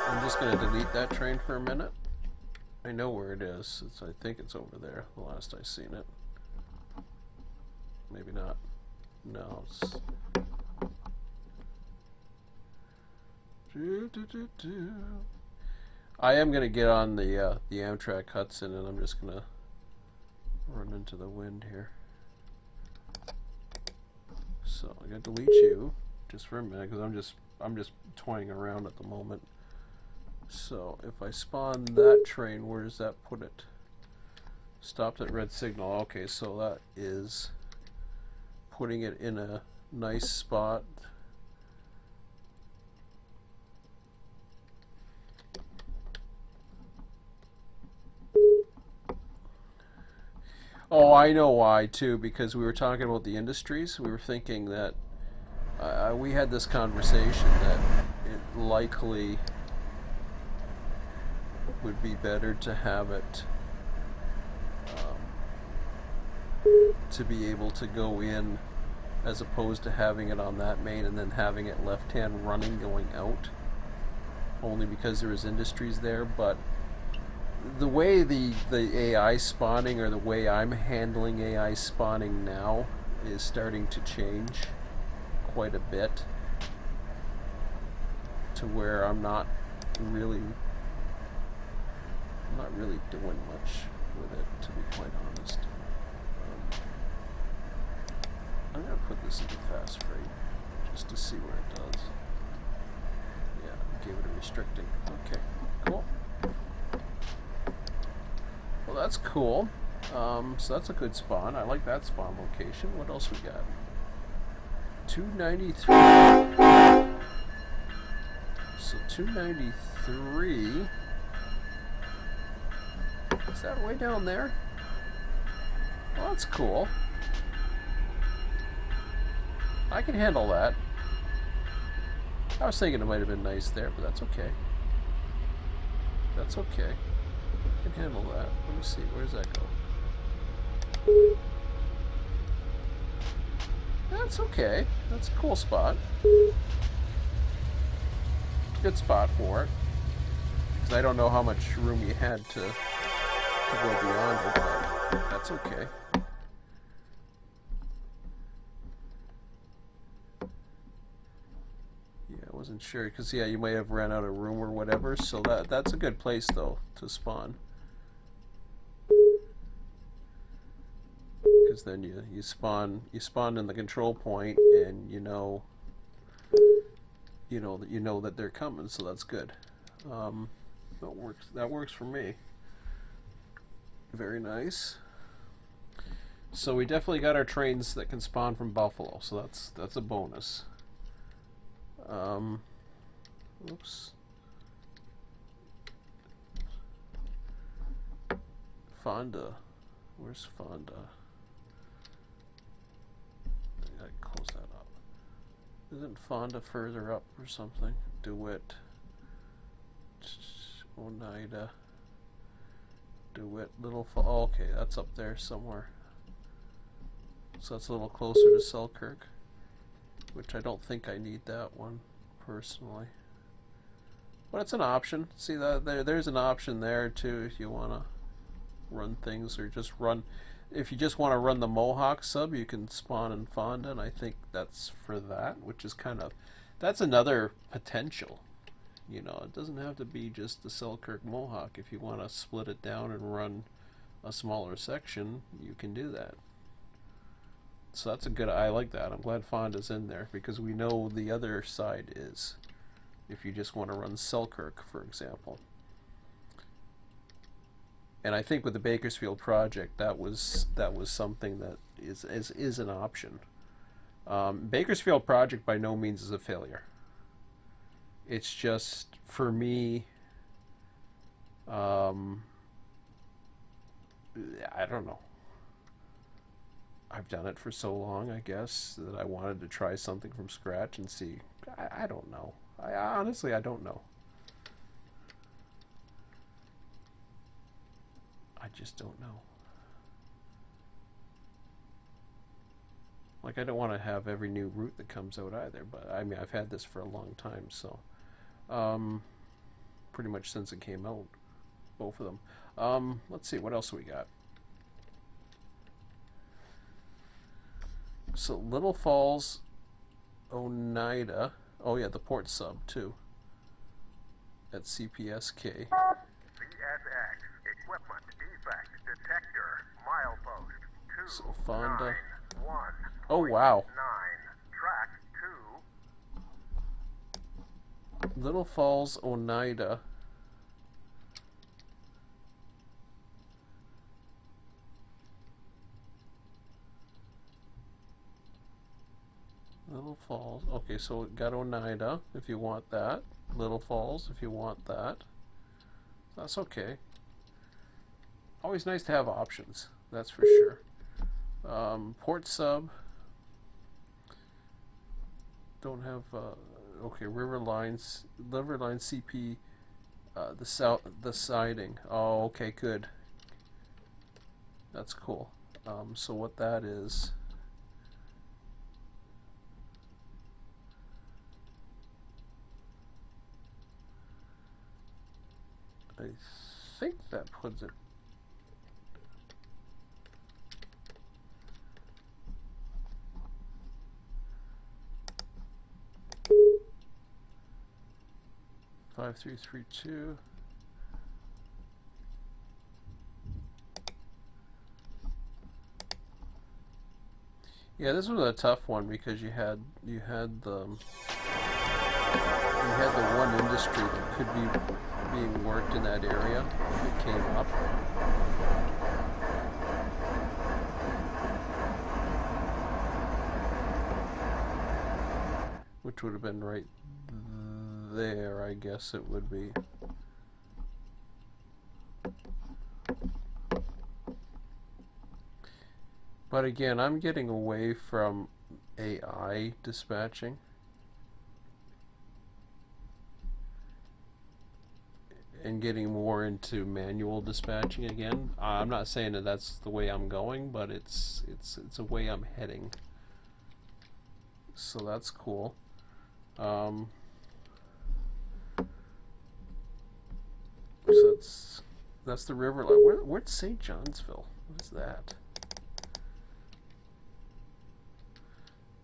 I'm just going to delete that train for a minute. I know where it is. I think it's over there, the last I seen it. Maybe not. No, it's... I am going to get on the Amtrak Hudson, and I'm just going to run into the wind here. So I'm going to delete you just for a minute, because I'm just toying around at the moment. So if I spawn that train, where does that put it? Stopped at red signal. Okay, so that is putting it in a nice spot. Oh, I know why too, because we were talking about the industries. We were thinking that we had this conversation that it likely would be better to have it to be able to go in, as opposed to having it on that main and then having it left hand running going out, only because there is industries there. But the way the AI spawning, or the way I'm handling AI spawning now, is starting to change quite a bit, to where I'm not really doing much with it, to be quite honest. I'm going to put this into fast freight just to see where it does. Yeah, gave it a restricting. Okay, cool. Well, that's cool. So that's a good spawn. I like that spawn location. What else we got? 293. So 293. Is that way down there? Well, that's cool. I can handle that. I was thinking it might have been nice there, but that's okay. That's okay. I can handle that. Let me see. Where does that go? That's okay. That's a cool spot. Good spot for it. Because I don't know how much room you had to go beyond it, but that's okay. Yeah, I wasn't sure because yeah, you might have ran out of room or whatever. So that's a good place though to spawn. Because then you spawn in the control point, and you know that they're coming, so that's good. That works for me. Very nice. So we definitely got our trains that can spawn from Buffalo, so that's a bonus. Oops. Fonda. Where's Fonda? I gotta close that up. Isn't Fonda further up or something? DeWitt. Oneida. DeWitt. Oh, okay, that's up there somewhere. So that's a little closer to Selkirk, which I don't think I need that one personally. But it's an option. See that there's an option there too if you want to run things or just run. If you just want to run the Mohawk sub, you can spawn in Fonda, and I think that's for that, which is that's another potential. You know, it doesn't have to be just the Selkirk Mohawk. If you want to split it down and run a smaller section, you can do that. So that's I like that. I'm glad Fonda's in there because we know the other side is. If you just want to run Selkirk, for example. And I think with the Bakersfield project, that was something that is an option. Bakersfield project by no means is a failure. It's just for me. I don't know. I've done it for so long, I guess, that I wanted to try something from scratch and see. I don't know. Honestly, I don't know. I just don't know. Like, I don't want to have every new route that comes out either, but I mean, I've had this for a long time, so pretty much since it came out, both of them. Let's see, what else we got? So Little Falls, Oneida. Oh yeah, the port sub too. At CPSK. VSX, equipment defect detector, milepost 291. So Fonda. Oh wow. Track 2. Little Falls, Oneida. Little Falls. Okay, so it got Oneida if you want that. Little Falls if you want that. That's okay. Always nice to have options. That's for sure. Port sub. Don't have. Okay, River Lines CP. The siding. Oh, okay, good. That's cool. So what that is. I think that puts it. Five, 3, 3, 2. Yeah, this was a tough one because you had the one industry that could be being worked in that area if it came up. Which would have been right there, I guess it would be. But again, I'm getting away from AI dispatching. And getting more into manual dispatching again. I'm not saying that that's the way I'm going, but it's a way I'm heading. So that's cool. So that's the river line. Where's St. Johnsville? What is that?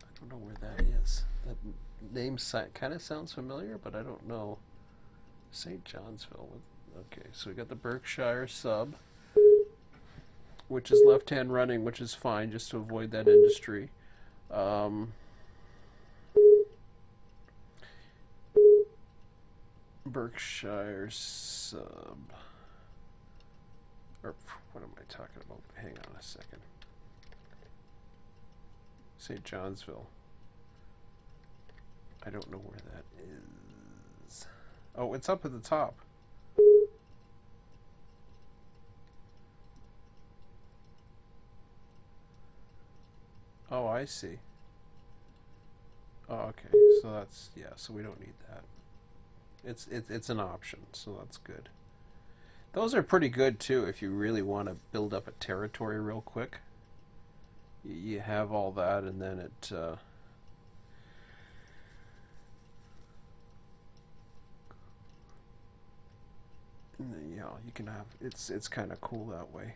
I don't know where that is. That name kind of sounds familiar, but I don't know. St. Johnsville. Okay, so we got the Berkshire sub, which is left-hand running, which is fine just to avoid that industry. Berkshire sub. Or what am I talking about? Hang on a second. St. Johnsville. I don't know where that is. Oh, it's up at the top. Oh, I see. Oh, okay. So that's, yeah, so we don't need that. It's an option, so that's good. Those are pretty good too if you really want to build up a territory real quick. You have all that, and then it you know, you can have it's kind of cool that way.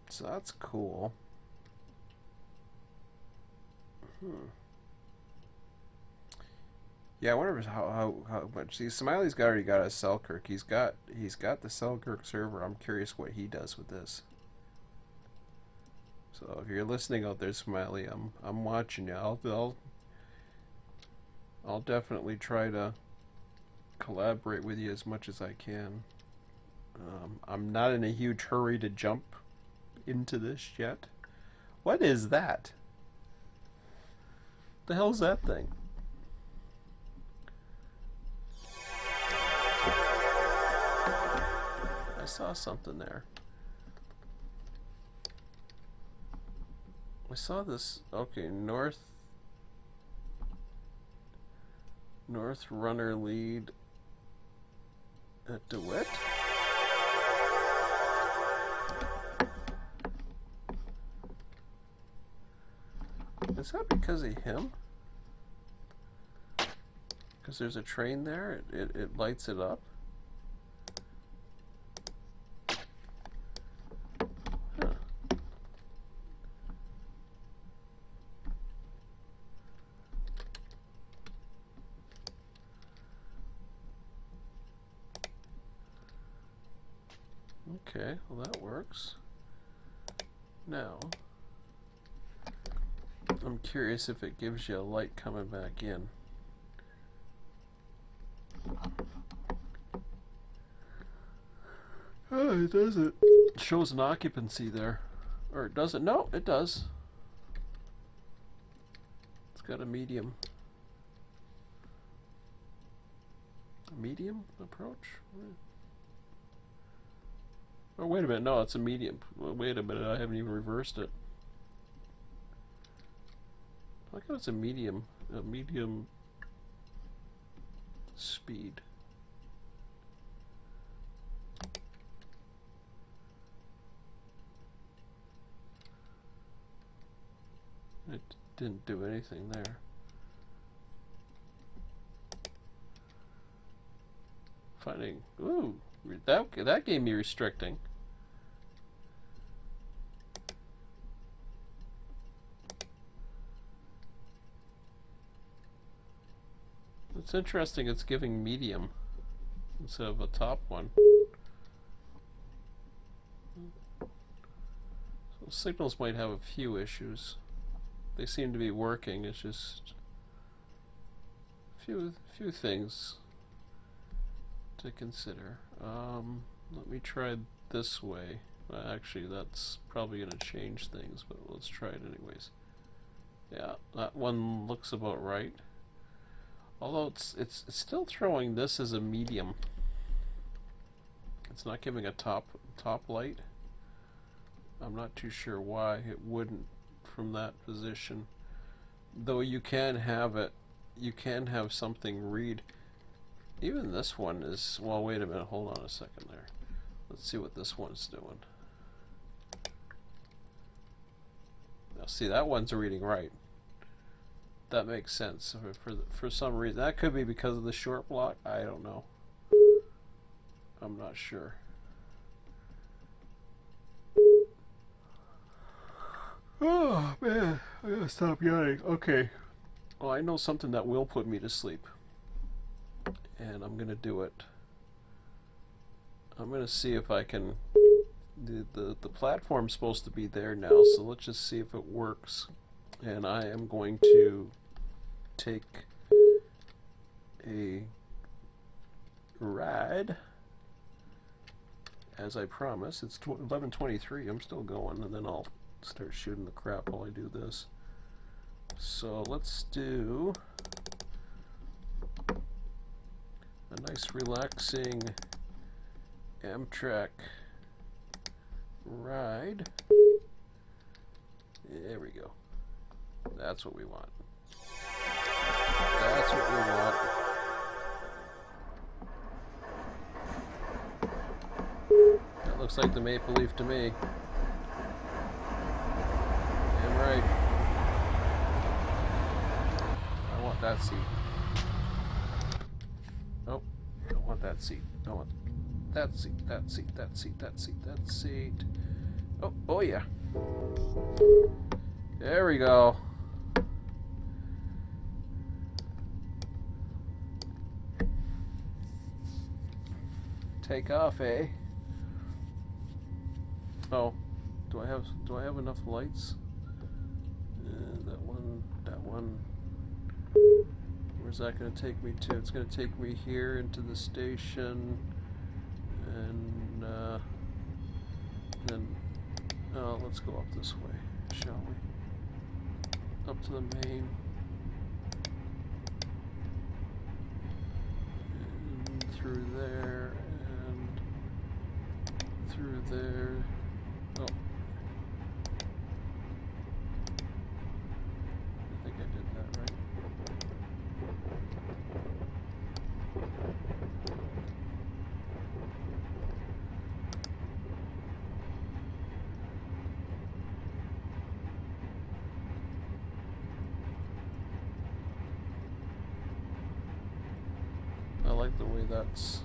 So that's cool. Yeah, I wonder how much. See, Smiley's already got a Selkirk. He's got the Selkirk server. I'm curious what he does with this. So if you're listening out there, Smiley, I'm watching you. I'll definitely try to collaborate with you as much as I can. I'm not in a huge hurry to jump into this yet. What is that? The hell's that thing? I saw something there. I saw this. Okay, North runner lead at DeWitt. Is that because of him? Because there's a train there, it lights it up. Huh. Okay, well that works. Now, I'm curious if it gives you a light coming back in. Oh, it doesn't. It shows an occupancy there. Or it doesn't. No, it does. It's got a medium. A medium approach? Oh, wait a minute. No, it's a medium. Wait a minute. I haven't even reversed it. I like how it's a medium speed. It didn't do anything there. Finding, ooh, that gave me restricting. It's interesting. It's giving medium instead of a top one. So signals might have a few issues. They seem to be working. It's just few things to consider. Let me try this way. Actually, that's probably going to change things, but let's try it anyways. Yeah, that one looks about right. Although it's still throwing this as a medium. It's not giving a top light. I'm not too sure why it wouldn't from that position. Though you can have it, you can have something read. Even this one is, well, wait a minute, hold on a second there. Let's see what this one's doing. Now, see, that one's reading right. That makes sense. For some reason, that could be because of the short block. I don't know. I'm not sure. Oh man, I gotta stop yawning. Okay. Well, I know something that will put me to sleep, and I'm gonna do it. I'm gonna see if I can. The platform's supposed to be there now, so let's just see if it works. And I am going to take a ride, as I promised. It's 11:23. I'm still going, and then I'll start shooting the crap while I do this. So let's do a nice relaxing Amtrak ride. There we go. That's what we want. That's what we want. That looks like the Maple Leaf to me. Damn right. I want that seat. Nope. I don't want that seat. I want that seat, that seat, that seat, that seat, that seat. Oh, oh yeah. There we go. Take off, eh? Oh, do I have enough lights? That one. Where's that going to take me to? It's going to take me here into the station, and then let's go up this way, shall we? Up to the main. And through there, and through there. Oh. I think I did that right. I like the way that's.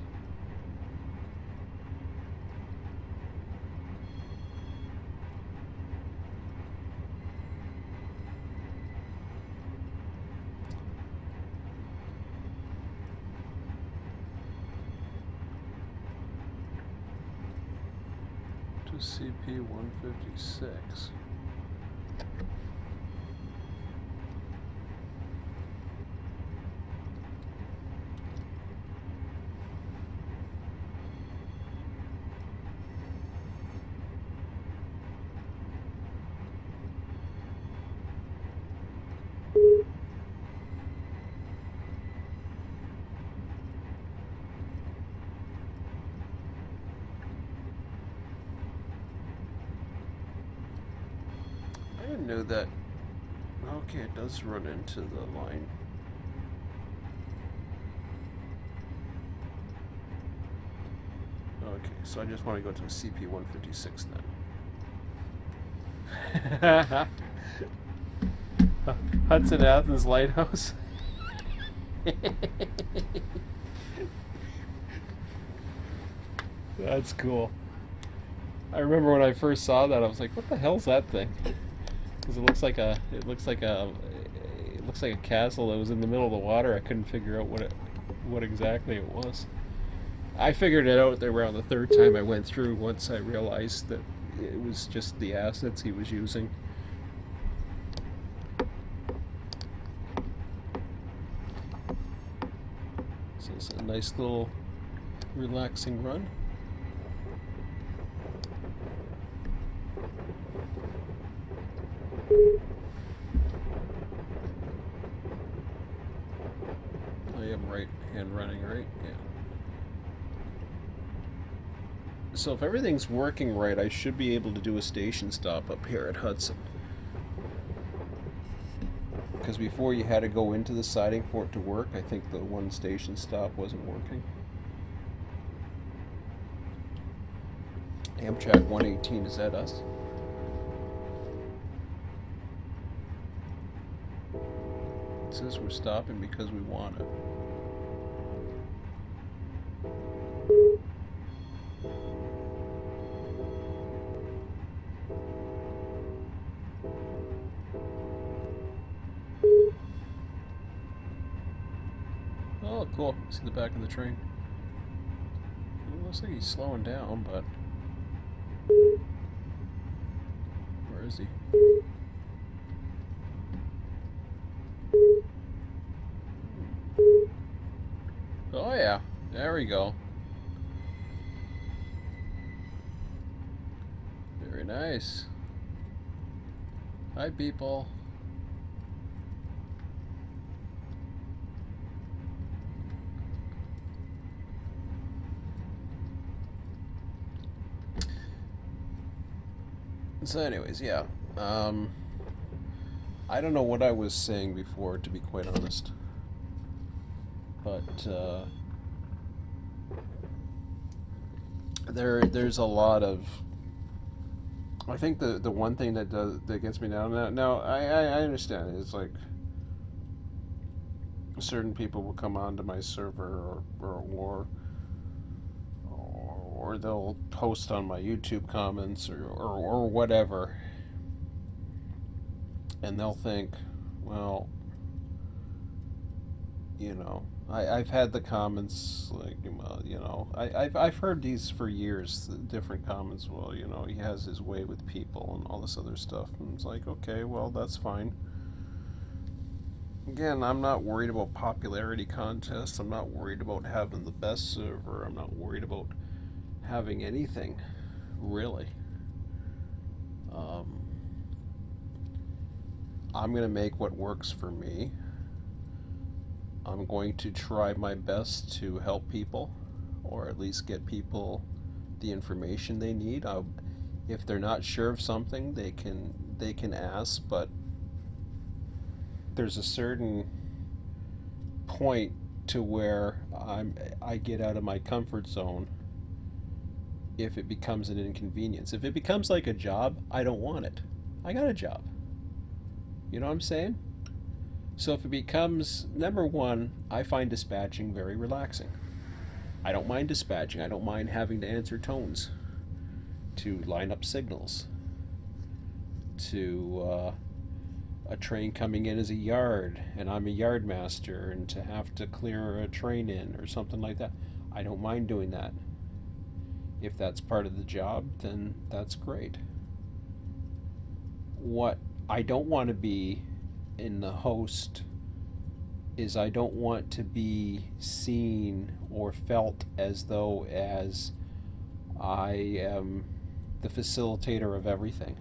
To CP 156. I didn't know that. Okay, it does run into the line. Okay, so I just want to go to CP 156 then. Hudson Athens Lighthouse. That's cool. I remember when I first saw that, I was like, "What the hell's that thing?" Because it looks like a castle that was in the middle of the water. I couldn't figure out what exactly it was. I figured it out around the third time I went through. Once I realized that it was just the assets he was using. So it's a nice little relaxing run. I am right hand running, right? Yeah. So if everything's working right, I should be able to do a station stop up here at Hudson. Because before you had to go into the siding for it to work. I think the one station stop wasn't working. Amtrak 118, is that us? says we're stopping because we want to. Oh, cool. See the back of the train. It looks like he's slowing down, but... Where is he? Oh, yeah. There we go. Very nice. Hi, people. So anyways, yeah. I don't know what I was saying before, to be quite honest. But there's a lot of... I think the one thing that gets me down now I understand. It's like certain people will come onto my server or they'll post on my YouTube comments or whatever, and they'll think, well, you know, I've had the comments like, you know, I've heard these for years, the different comments. Well, you know, he has his way with people and all this other stuff, and it's like, okay, well, that's fine. Again, I'm not worried about popularity contests. I'm not worried about having the best server. I'm not worried about having anything, really. I'm going to make what works for me. I'm going to try my best to help people, or at least get people the information they need. If they're not sure of something, they can ask, but there's a certain point to where I get out of my comfort zone if it becomes an inconvenience. If it becomes like a job, I don't want it. I got a job. You know what I'm saying? So if it becomes, number one, I find dispatching very relaxing. I don't mind dispatching. I don't mind having to answer tones, to line up signals, to a train coming in as a yard, and I'm a yard master, and to have to clear a train in or something like that. I don't mind doing that. If that's part of the job, then that's great. What I don't want to be in the host is I don't want to be seen or felt as though as I am the facilitator of everything.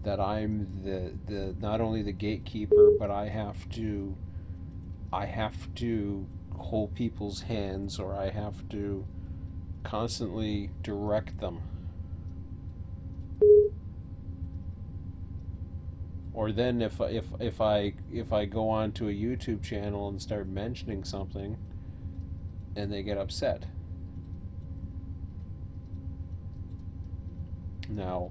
That I'm the not only the gatekeeper, but I have to hold people's hands, or I have to constantly direct them. Or then if I go onto a YouTube channel and start mentioning something, and they get upset. Now,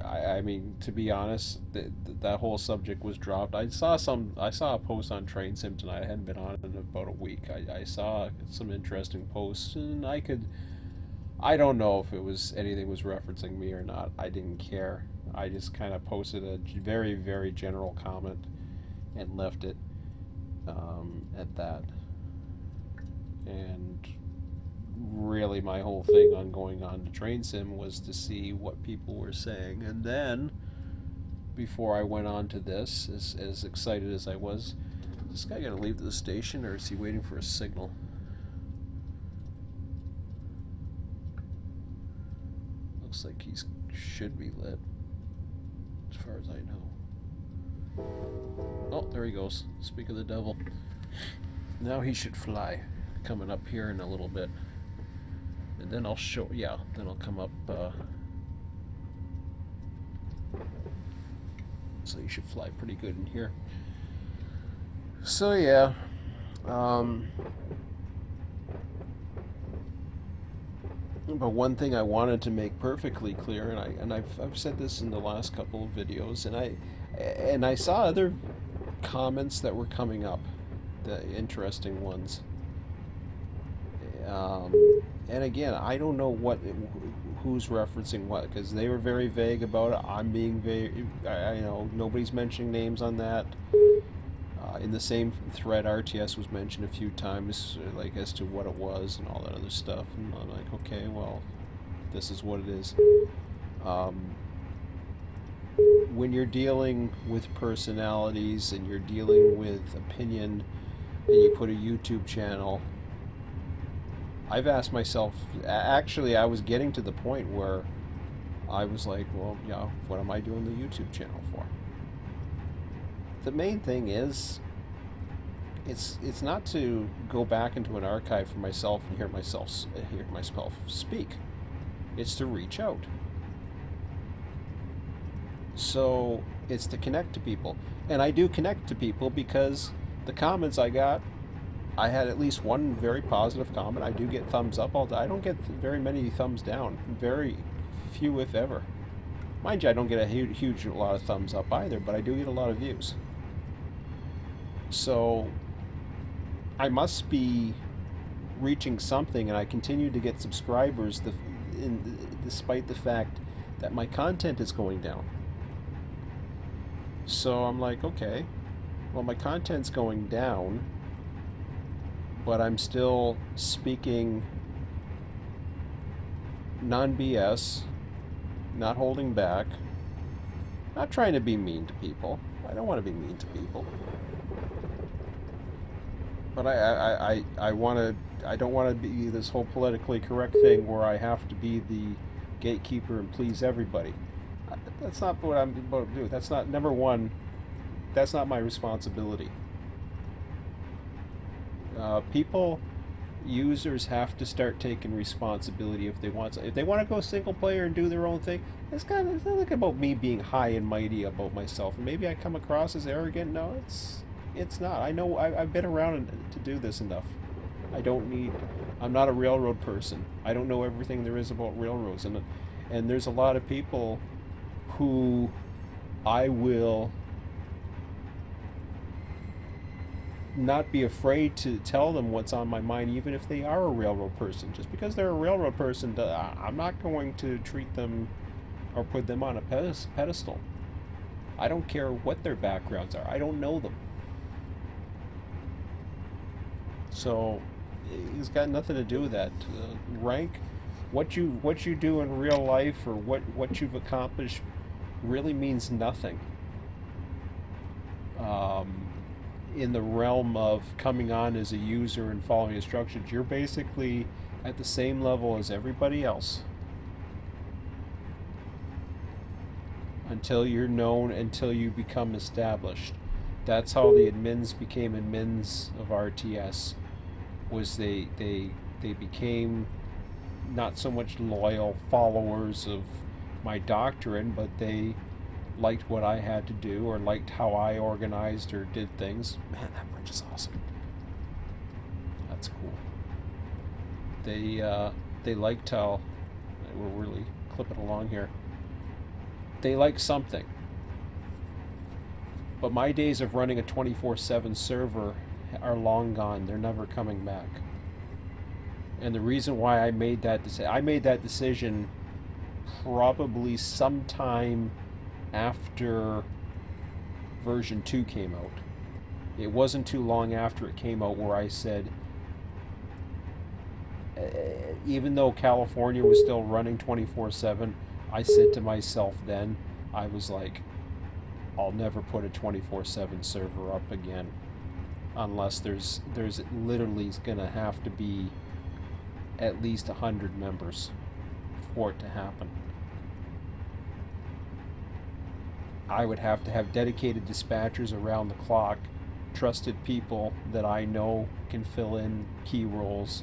I mean, to be honest, that whole subject was dropped. I saw a post on Train Sim tonight. I hadn't been on it in about a week. I saw some interesting posts, and I don't know if anything was referencing me or not. I didn't care. I just kind of posted a very, very general comment and left it at that. And really, my whole thing on going on to Train Sim was to see what people were saying. And then, before I went on to this, as excited as I was, is this guy going to leave the station, or is he waiting for a signal? Looks like he should be lit, as far as I know. Oh, there he goes. Speak of the devil. Now he should fly. Coming up here in a little bit. And then I'll show, yeah, then I'll come up, so you should fly pretty good in here. So yeah, but one thing I wanted to make perfectly clear, and I've said this in the last couple of videos, and I saw other comments that were coming up, the interesting ones. Um, and again, I don't know who's referencing what, because they were very vague about it. I'm being vague. You know, nobody's mentioning names on that. In the same thread, RTS was mentioned a few times, like as to what it was and all that other stuff. And I'm like, okay, well, this is what it is. Um, when you're dealing with personalities and you're dealing with opinion, and you put a YouTube channel, I've asked myself. Actually, I was getting to the point where I was like, well, yeah, what am I doing the YouTube channel for? The main thing is, it's not to go back into an archive for myself and hear myself speak. It's to reach out. So it's to connect to people, and I do connect to people because the comments I got, I had at least one very positive comment. I do get thumbs up all day. I don't get very many thumbs down. Very few, if ever. Mind you, I don't get a huge lot of thumbs up either, but I do get a lot of views. So I must be reaching something, and I continue to get subscribers despite the fact that my content is going down. So I'm like, okay, well, my content's going down, but I'm still speaking non-BS, not holding back, not trying to be mean to people. I don't want to be mean to people. But I want to. I don't want to be this whole politically correct thing where I have to be the gatekeeper and please everybody. That's not what I'm about to do. That's not, number one. That's not my responsibility. Users have to start taking responsibility if they want to. If they want to go single player and do their own thing, it's not like about me being high and mighty about myself. And maybe I come across as arrogant. No, it's not. I know I've been around to do this enough. I'm not a railroad person. I don't know everything there is about railroads, and there's a lot of people who I will not be afraid to tell them what's on my mind, even if they are a railroad person. Just because they're a railroad person, I'm not going to treat them or put them on a pedestal. I don't care what their backgrounds are. I don't know them. So it's got nothing to do with that. Rank, what you do in real life or what you've accomplished really means nothing. In the realm of coming on as a user and following instructions, you're basically at the same level as everybody else until you're known, until you become established. That's how the admins became admins of RTS. Was they became not so much loyal followers of my doctrine, but they liked what I had to do or liked how I organized or did things. Man, that bridge is awesome. That's cool. They liked how we're really clipping along here. They like something. But my days of running a 24/7 server are long gone. They're never coming back. And the reason why I made that decision probably sometime after version 2 came out. It wasn't too long after it came out where I said, even though California was still running 24/7, I said to myself then, I was like, I'll never put a 24/7 server up again unless there's literally gonna have to be at least 100 members for it to happen. I would have to have dedicated dispatchers around the clock, trusted people that I know can fill in key roles,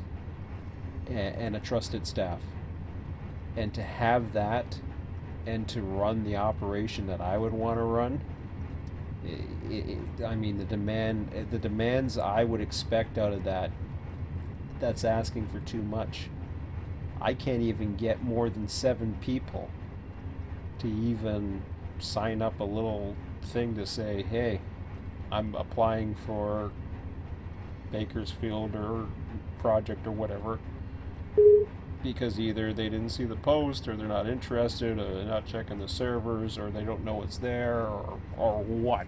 and a trusted staff. And to have that and to run the operation that I would want to run, I mean, the demands I would expect out of that's asking for too much. I can't even get more than 7 people to even sign up a little thing to say, hey, I'm applying for Bakersfield or project or whatever, because either they didn't see the post, or they're not interested, or they're not checking the servers, or they don't know it's there, or what.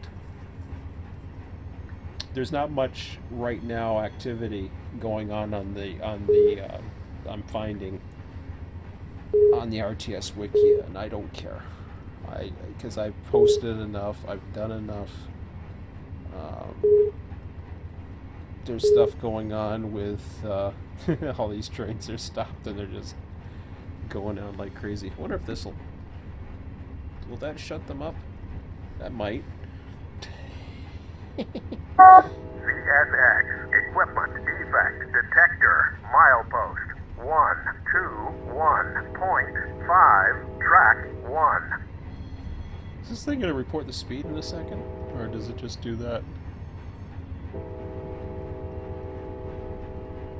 There's not much right now activity going on the I'm finding on the RTS wiki, and I don't care. Because I've posted enough, I've done enough. There's stuff going on with all these trains are stopped and they're just going out like crazy. I wonder if will that shut them up? That might. CSX, equipment defect detector, milepost 121.5, track 1. Is this thing going to report the speed in a second? Or does it just do that?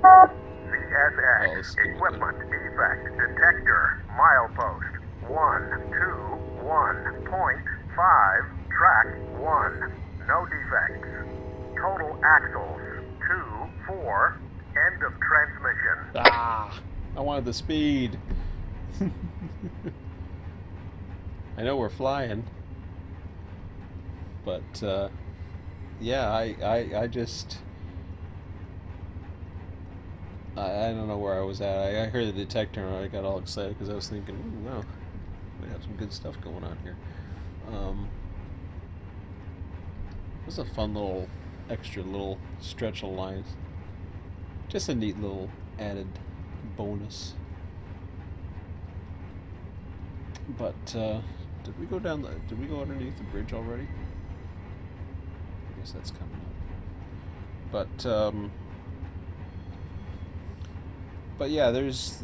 CSX, equipment defect detector, milepost 121.5, track 1. No defects. Total axles 2-4. End of transmission. Ah! I wanted the speed. I know we're flying. But, yeah, I just... I don't know where I was at. I heard the detector and I got all excited because I was thinking, ooh, wow, we have some good stuff going on here. This is a fun little, extra little stretch of lines. Just a neat little added bonus. But, did we go underneath the bridge already? I guess that's coming up. But yeah, there was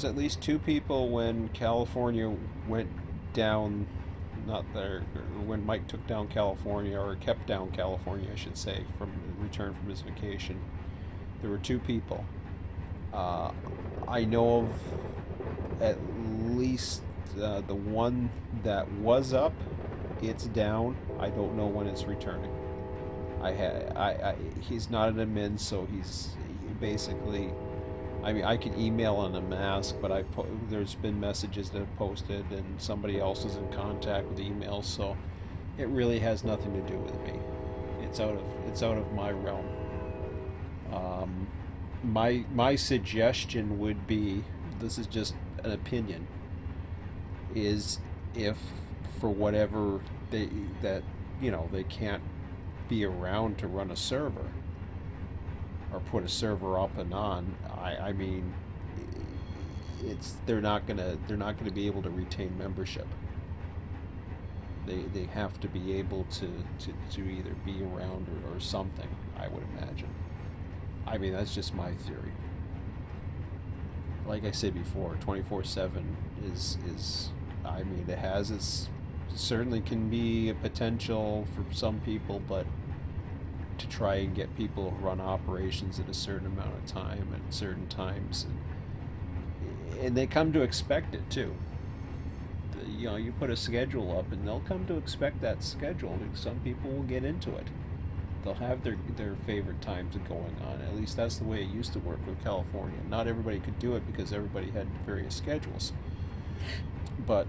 at least 2 people when California went down, not there, when Mike took down California, or kept down California, I should say, from return from his vacation. There were 2 people. I know of at least the one that was up. It's down. I don't know when it's returning. He's not an admin, so he basically. I mean, I can email him and ask, but there's been messages that have posted, and somebody else is in contact with emails, so it really has nothing to do with me. It's out of my realm. My suggestion would be, this is just an opinion, is if for whatever they can't be around to run a server, or put a server up and on, I mean, they're not gonna be able to retain membership. They have to be able to either be around or something, I would imagine. I mean, that's just my theory. Like I said before, 24/7 is I mean, it certainly can be a potential for some people, but to try and get people to run operations at a certain amount of time at certain times, and they come to expect it too. You put a schedule up and they'll come to expect that schedule. Some people will get into it. They'll have their favorite times going on. At least that's the way it used to work with California. Not everybody could do it because everybody had various schedules. But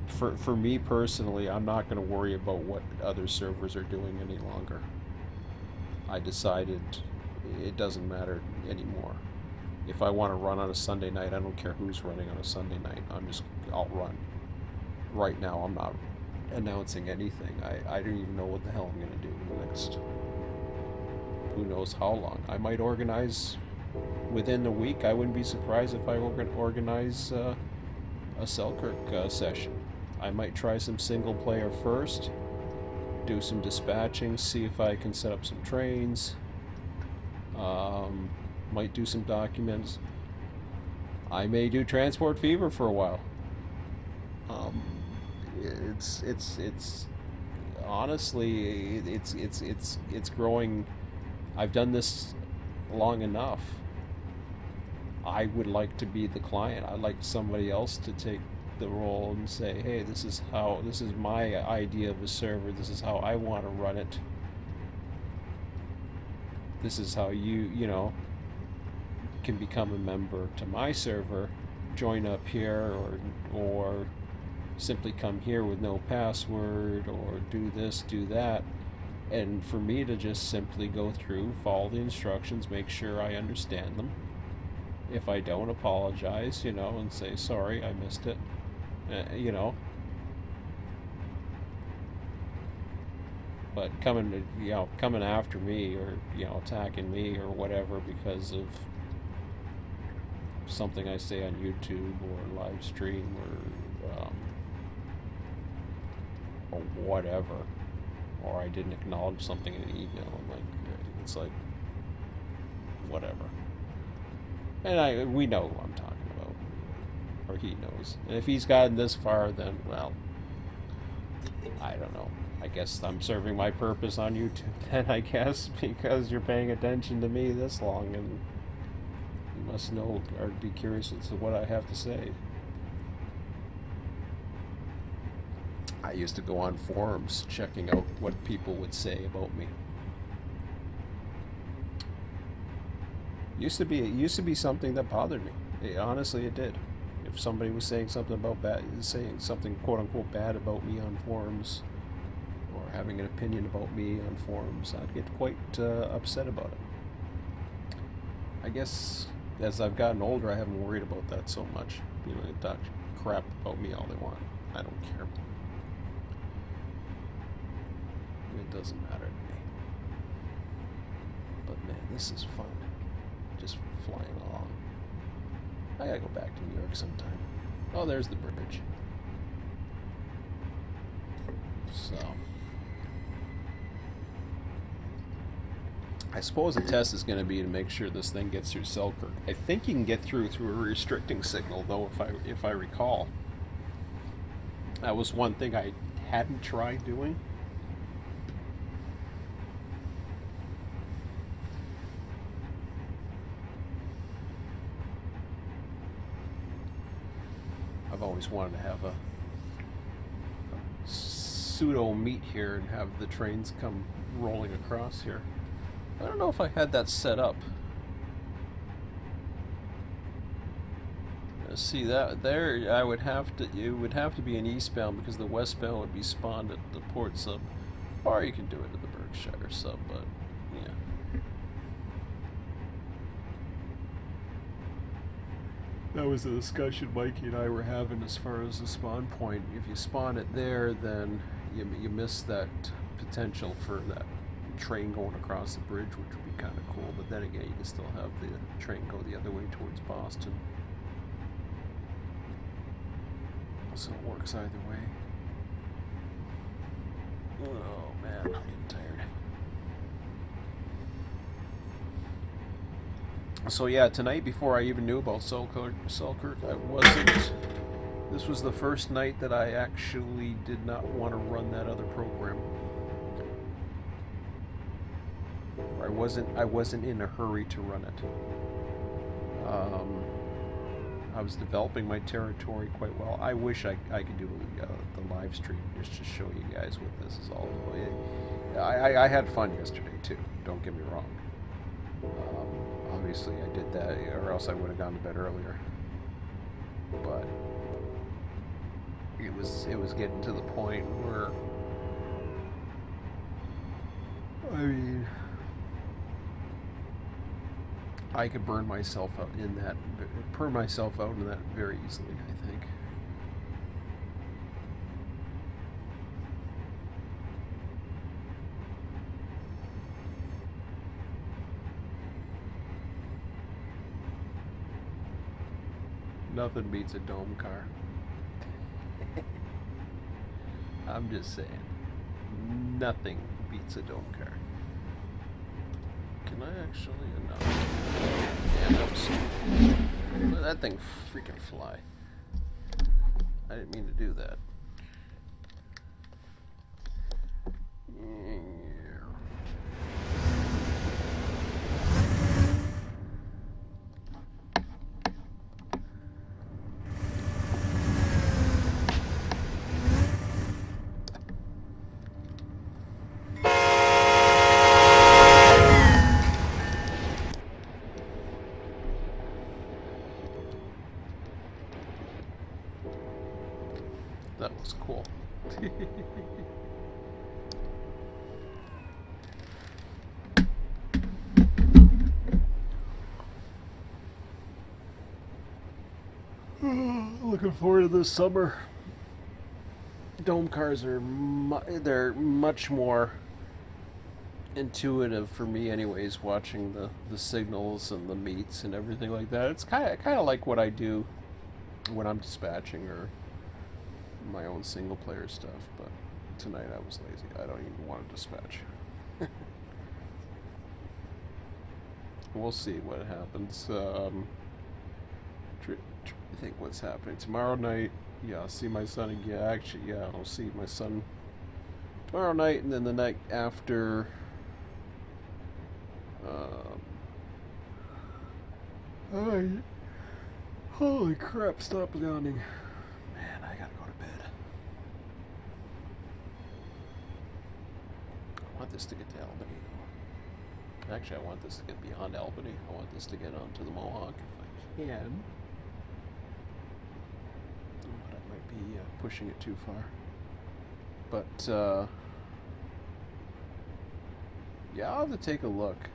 for me personally, I'm not going to worry about what other servers are doing any longer. I decided it doesn't matter anymore. If I want to run on a Sunday night, I don't care who's running on a Sunday night. I'll run. Right now, I'm not announcing anything. I don't even know what the hell I'm going to do next. Who knows how long. I might organize within the week. I wouldn't be surprised if I organize a Selkirk session. I might try some single player first, do some dispatching, see if I can set up some trains, might do some documents. I may do Transport Fever for a while. It's honestly, it's growing. I've done this long enough. I would like to be the client. I'd like somebody else to take the role and say, hey, this is my idea of a server. This is how I want to run it. This is how you know, can become a member to my server, join up here, or simply come here with no password, or do this, do that. And for me to just simply go through, follow the instructions, make sure I understand them. If I don't, apologize, you know, and say, sorry, I missed it. You know. But coming after me, or, you know, attacking me or whatever because of something I say on YouTube or live stream or whatever, or I didn't acknowledge something in an email, it's like, whatever. And we know who I'm talking about, or he knows. And if he's gotten this far, then, well, I don't know. I guess I'm serving my purpose on YouTube then, I guess, because you're paying attention to me this long, and you must know or be curious as to what I have to say. I used to go on forums checking out what people would say about me. It used to be something that bothered me. Honestly, it did. If somebody was saying something quote unquote bad about me on forums, or having an opinion about me on forums, I'd get quite upset about it. I guess as I've gotten older, I haven't worried about that so much. You know, they talk crap about me all they want. I don't care. It doesn't matter to me. But man, this is fun. Just flying along. I gotta go back to New York sometime. Oh, there's the bridge. So, I suppose the test is going to be to make sure this thing gets through Selkirk. I think you can get through a restricting signal, though, if I recall. That was one thing I hadn't tried doing. I've always wanted to have a pseudo meet here and have the trains come rolling across here. I don't know if I had that set up. See that there, it would have to be an eastbound, because the westbound would be spawned at the port sub, or you can do it at the Berkshire sub. But yeah. That was the discussion Mikey and I were having as far as the spawn point. If you spawn it there, then you miss that potential for that train going across the bridge, which would be kind of cool. But then again, you can still have the train go the other way towards Boston. So it works either way. Oh man, I'm getting tired. So yeah, tonight, before I even knew about Selkirk, I wasn't. This was the first night that I actually did not want to run that other program. I wasn't in a hurry to run it. I was developing my territory quite well. I wish I could do the live stream just to show you guys what this is all about. I had fun yesterday too. Don't get me wrong. Obviously, I did that, or else I would have gone to bed earlier. But it was getting to the point where, I mean, I could burn myself out in that very easily, I think. Nothing beats a dome car. I'm just saying. Nothing beats a dome car. Can I actually? No. Yeah, I'm stupid. Let that thing freaking fly. I didn't mean to do that. looking forward to this summer. Dome cars are they're much more intuitive for me anyways, watching the signals and the meets and everything like that. It's kind of like what I do when I'm dispatching or my own single player stuff, but tonight I was lazy. I don't even want to dispatch. We'll see what happens. I think what's happening tomorrow night. Yeah, I'll see my son again. Actually, yeah, I'll see my son tomorrow night, and then the night after. Holy crap! Stop yawning. Man, I gotta go to bed. I want this to get to Albany. Actually, I want this to get beyond Albany. I want this to get onto the Mohawk if I can. But I might be pushing it too far. But, yeah, I'll have to take a look.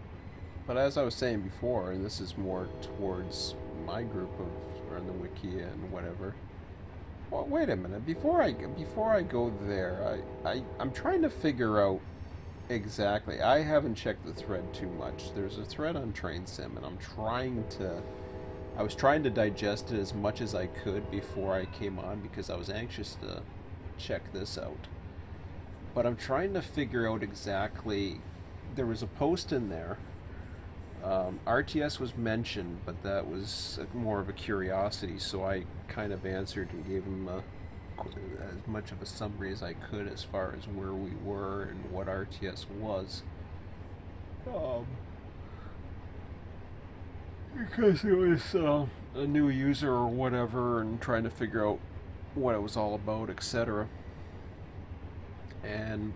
But as I was saying before, and this is more towards my group of, or the Wiki and whatever. Well, wait a minute. Before I go there, I'm trying to figure out exactly. I haven't checked the thread too much. There's a thread on Train Sim, and I was trying to digest it as much as I could before I came on because I was anxious to check this out. But I'm trying to figure out exactly. There was a post in there. RTS was mentioned, but that was more of a curiosity, so I kind of answered and gave him as much of a summary as I could as far as where we were and what RTS was. Because it was a new user or whatever, and trying to figure out what it was all about, etc. And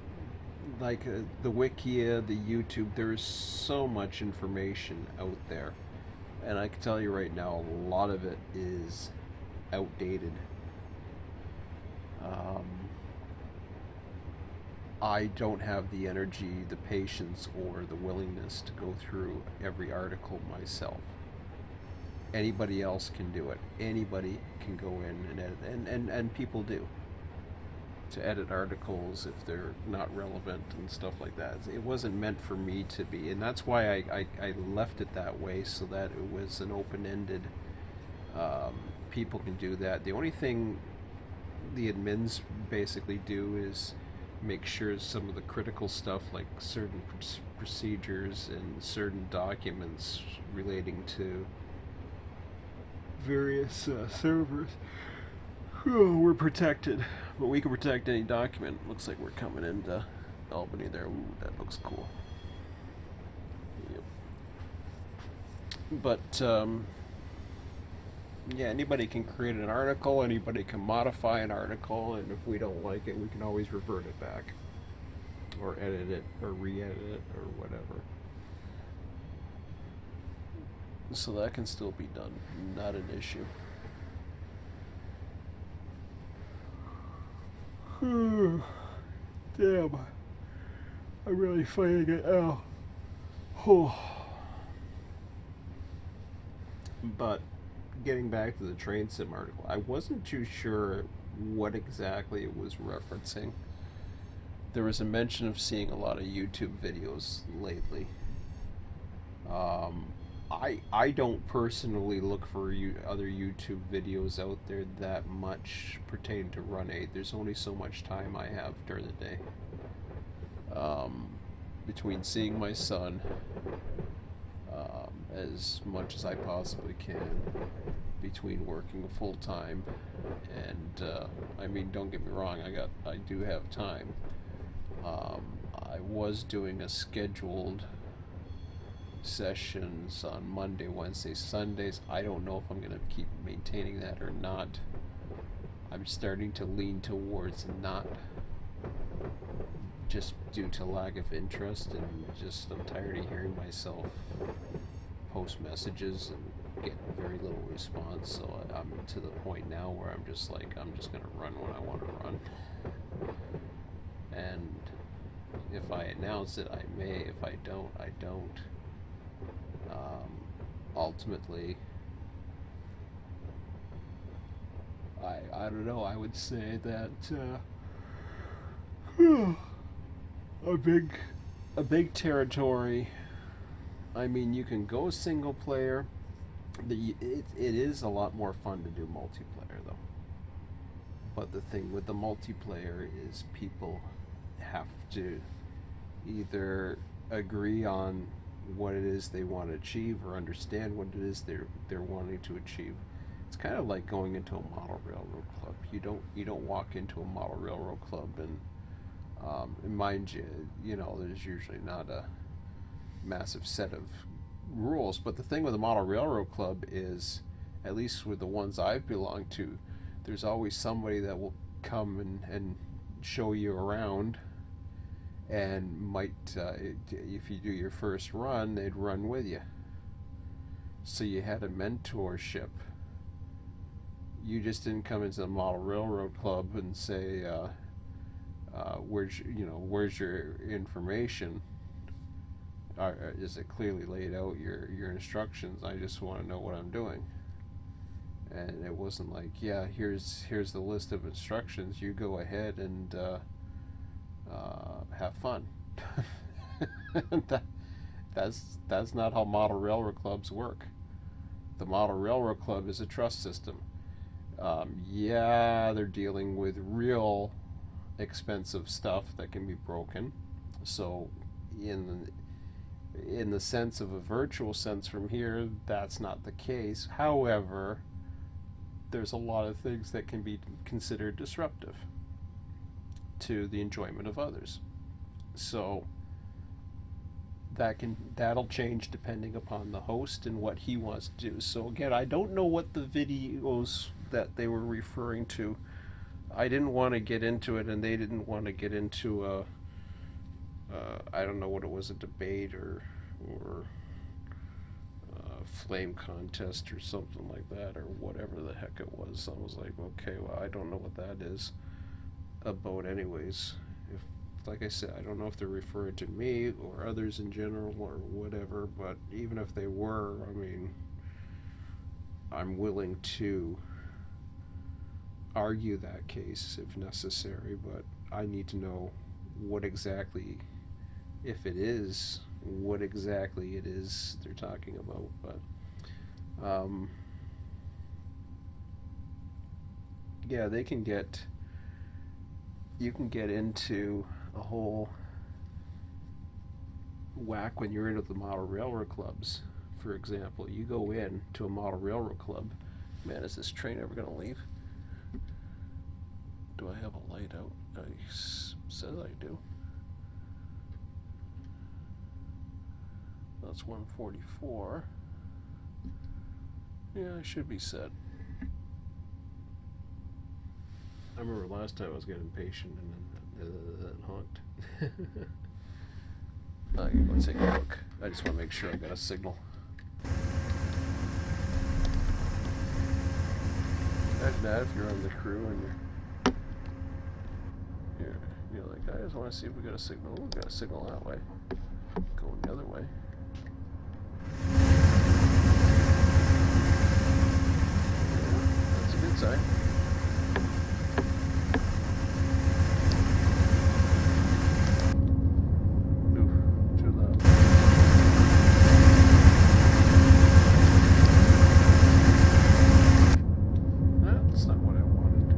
like the Wikia, the YouTube, there's so much information out there, and I can tell you right now, a lot of it is outdated. I don't have the energy, the patience, or the willingness to go through every article myself. Anybody else can do it. Anybody can go in and edit, and people do, to edit articles if they're not relevant and stuff like that. It wasn't meant for me to be, and that's why I left it that way, so that it was an open-ended, people can do that. The only thing the admins basically do is make sure some of the critical stuff, like certain procedures and certain documents relating to various servers, we're protected. But we can protect any document. Looks like we're coming into Albany there. Ooh, that looks cool. Yep. But yeah, anybody can create an article, anybody can modify an article, and if we don't like it, we can always revert it back, or edit it, or re-edit it, or whatever. So that can still be done, not an issue. Damn, I'm really fighting it now. Oh. But getting back to the Train Sim article, I wasn't too sure what exactly it was referencing. There was a mention of seeing a lot of YouTube videos lately. I don't personally look for other YouTube videos out there that much pertaining to Run 8. There's only so much time I have during the day. Between seeing my son, as much as I possibly can, between working full time, and I mean, don't get me wrong, I do have time. I was doing a scheduled sessions on Monday, Wednesday, Sundays. I don't know if I'm going to keep maintaining that or not. I'm starting to lean towards not, just due to lack of interest, and just I'm tired of hearing myself post messages and get very little response. So I'm to the point now where I'm just like, I'm just going to run when I want to run. And if I announce it, I may. If I don't, I don't. Ultimately, I don't know. I would say that a big territory. I mean, you can go single player. It is a lot more fun to do multiplayer though. But the thing with the multiplayer is people have to either agree on what it is they want to achieve or understand what it is they're wanting to achieve. It's kind of like going into a model railroad club. You don't walk into a model railroad club and mind you, there's usually not a massive set of rules. But the thing with a model railroad club is, at least with the ones I've belonged to, there's always somebody that will come and show you around, and might if you do your first run, they'd run with you. So you had a mentorship. You just didn't come into the model railroad club and say, where's your information? Is it clearly laid out, your instructions? I just want to know what I'm doing. And it wasn't like, yeah, here's the list of instructions. You go ahead and have fun. That's not how model railroad clubs work. The model railroad club is a trust system. Yeah, they're dealing with real expensive stuff that can be broken. So in the sense of a virtual sense from here, that's not the case. However, there's a lot of things that can be considered disruptive to the enjoyment of others. So that'll change depending upon the host and what he wants to do. So again, I don't know what the videos that they were referring to. I didn't want to get into it, and they didn't want to get into I don't know what it was, a debate or flame contest or something like that, or whatever the heck it was. I was like, okay, well, I don't know what that is about anyways. If, like I said, I don't know if they're referring to me or others in general or whatever, but even if they were, I mean, I'm willing to argue that case if necessary, but I need to know what exactly, if it is, what exactly it is they're talking about. But yeah, you can get into a whole whack when you're into the model railroad clubs. For example, you go in to a model railroad club. Man, is this train ever gonna leave? Do I have a light out? It says I do. That's 144. Yeah, I should be set. I remember last time I was getting impatient and then that honked. I can go take a look. I just want to make sure I got a signal. Imagine that if you're on the crew and you're like, I just want to see if we got a signal. We got a signal that way. Going the other way. That's a good sign. Oof, too loud. That's not what I wanted.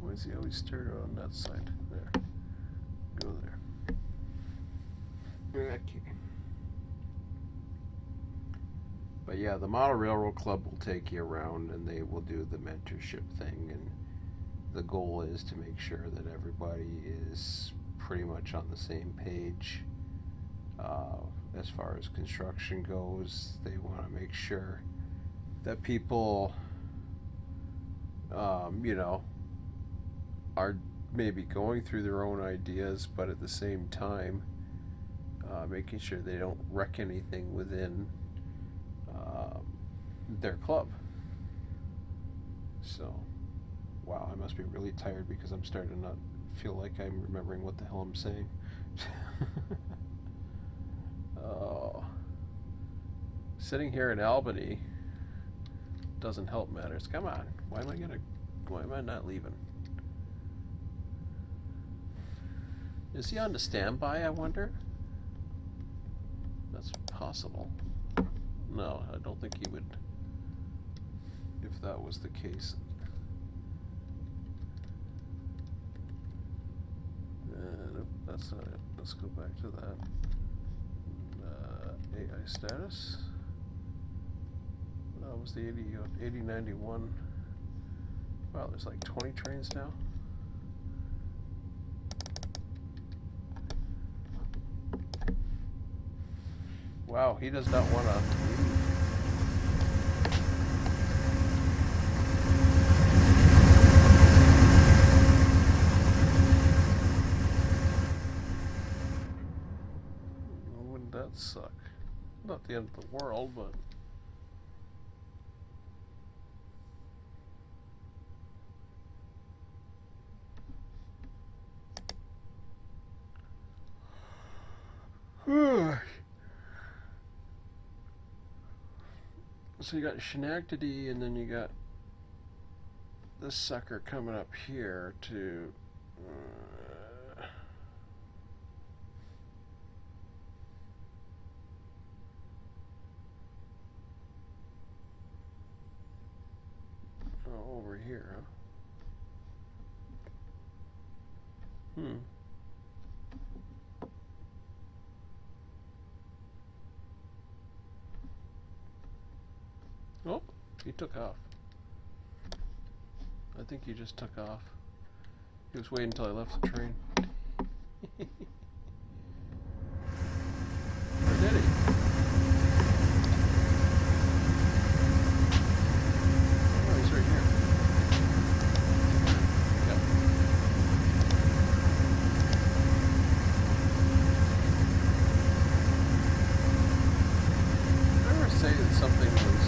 Why does he always start on that side? There. Go there. Okay. But yeah, the Model Railroad Club will take you around and they will do the mentorship thing, and the goal is to make sure that everybody is pretty much on the same page. As far as construction goes, they want to make sure that people, are maybe going through their own ideas, but at the same time, making sure they don't wreck anything within their club. So, wow, I must be really tired because I'm starting to not feel like I'm remembering what the hell I'm saying. Oh. Sitting here in Albany doesn't help matters. Come on. Why am I not leaving? Is he on the standby, I wonder? That's possible. No, I don't think he would, if that was the case. Nope, that's not it. Let's go back to that. AI status. That was the 8091. Wow, there's like 20 trains now. Wow, he does not want to leave. Wouldn't that suck? Not the end of the world, but... So you got Schenectady, and then you got this sucker coming up here to... over here, huh? Oh, he took off. I think he just took off. He was waiting until I left the train. Or did he? Oh, he's right here. Yep. Did I ever say that something was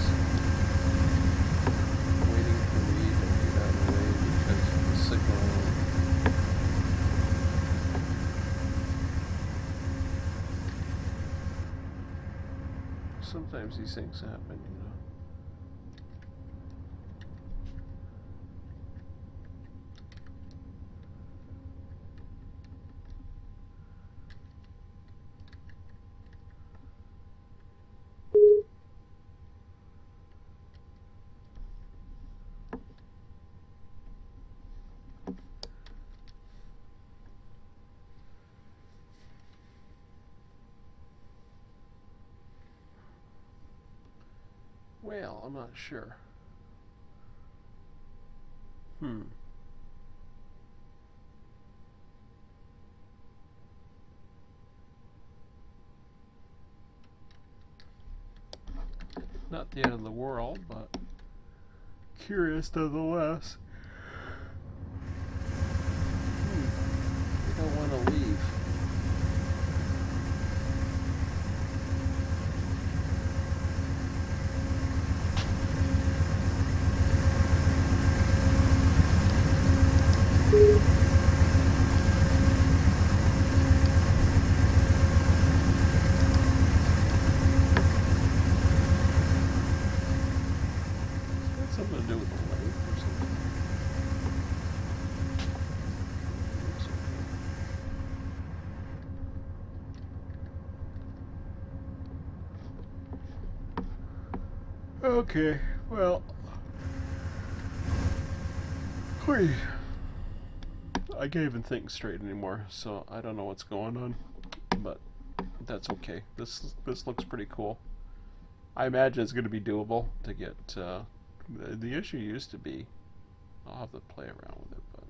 waiting for me to get out of the way because of the signal? Sometimes these things happen, you know. Well, I'm not sure. Not the end of the world, but curious nonetheless. I don't want to leave. Something to do with the lake or something. Okay, well, I can't even think straight anymore, so I don't know what's going on, but that's okay. This looks pretty cool. I imagine it's going to be doable to get. The issue used to be, I'll have to play around with it, but.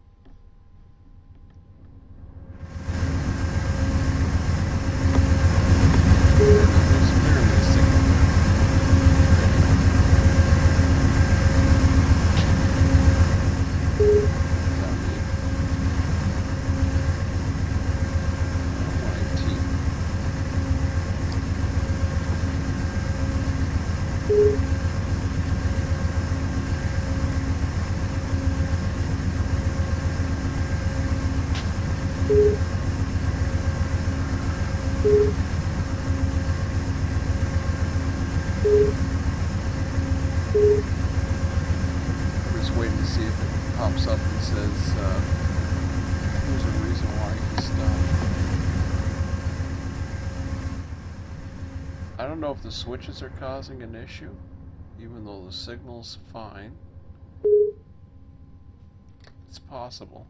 see if it pops up and says there's a reason why he stopped. I don't know if the switches are causing an issue, even though the signal's fine. It's possible.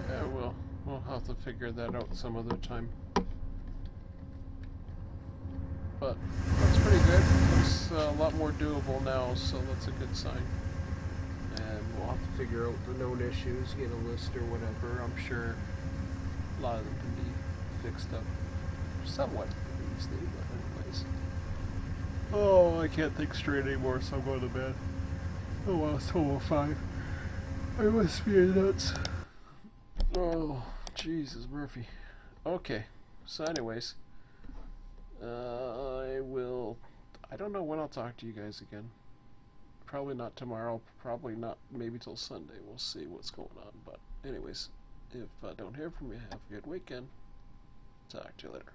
Yeah, we'll have to figure that out some other time. But that's pretty good. Looks a lot more doable now, so that's a good sign. And we'll have to figure out the known issues, get a list or whatever. I'm sure a lot of them can be fixed up somewhat easily, but anyways. Oh, I can't think straight anymore, so I'm going to bed. Oh well, it's 12:05. I must be nuts. Oh, Jesus, Murphy. Okay, so anyways, I don't know when I'll talk to you guys again. Probably not tomorrow, probably not, maybe till Sunday. We'll see what's going on. But anyways, if I don't hear from you, have a good weekend. Talk to you later.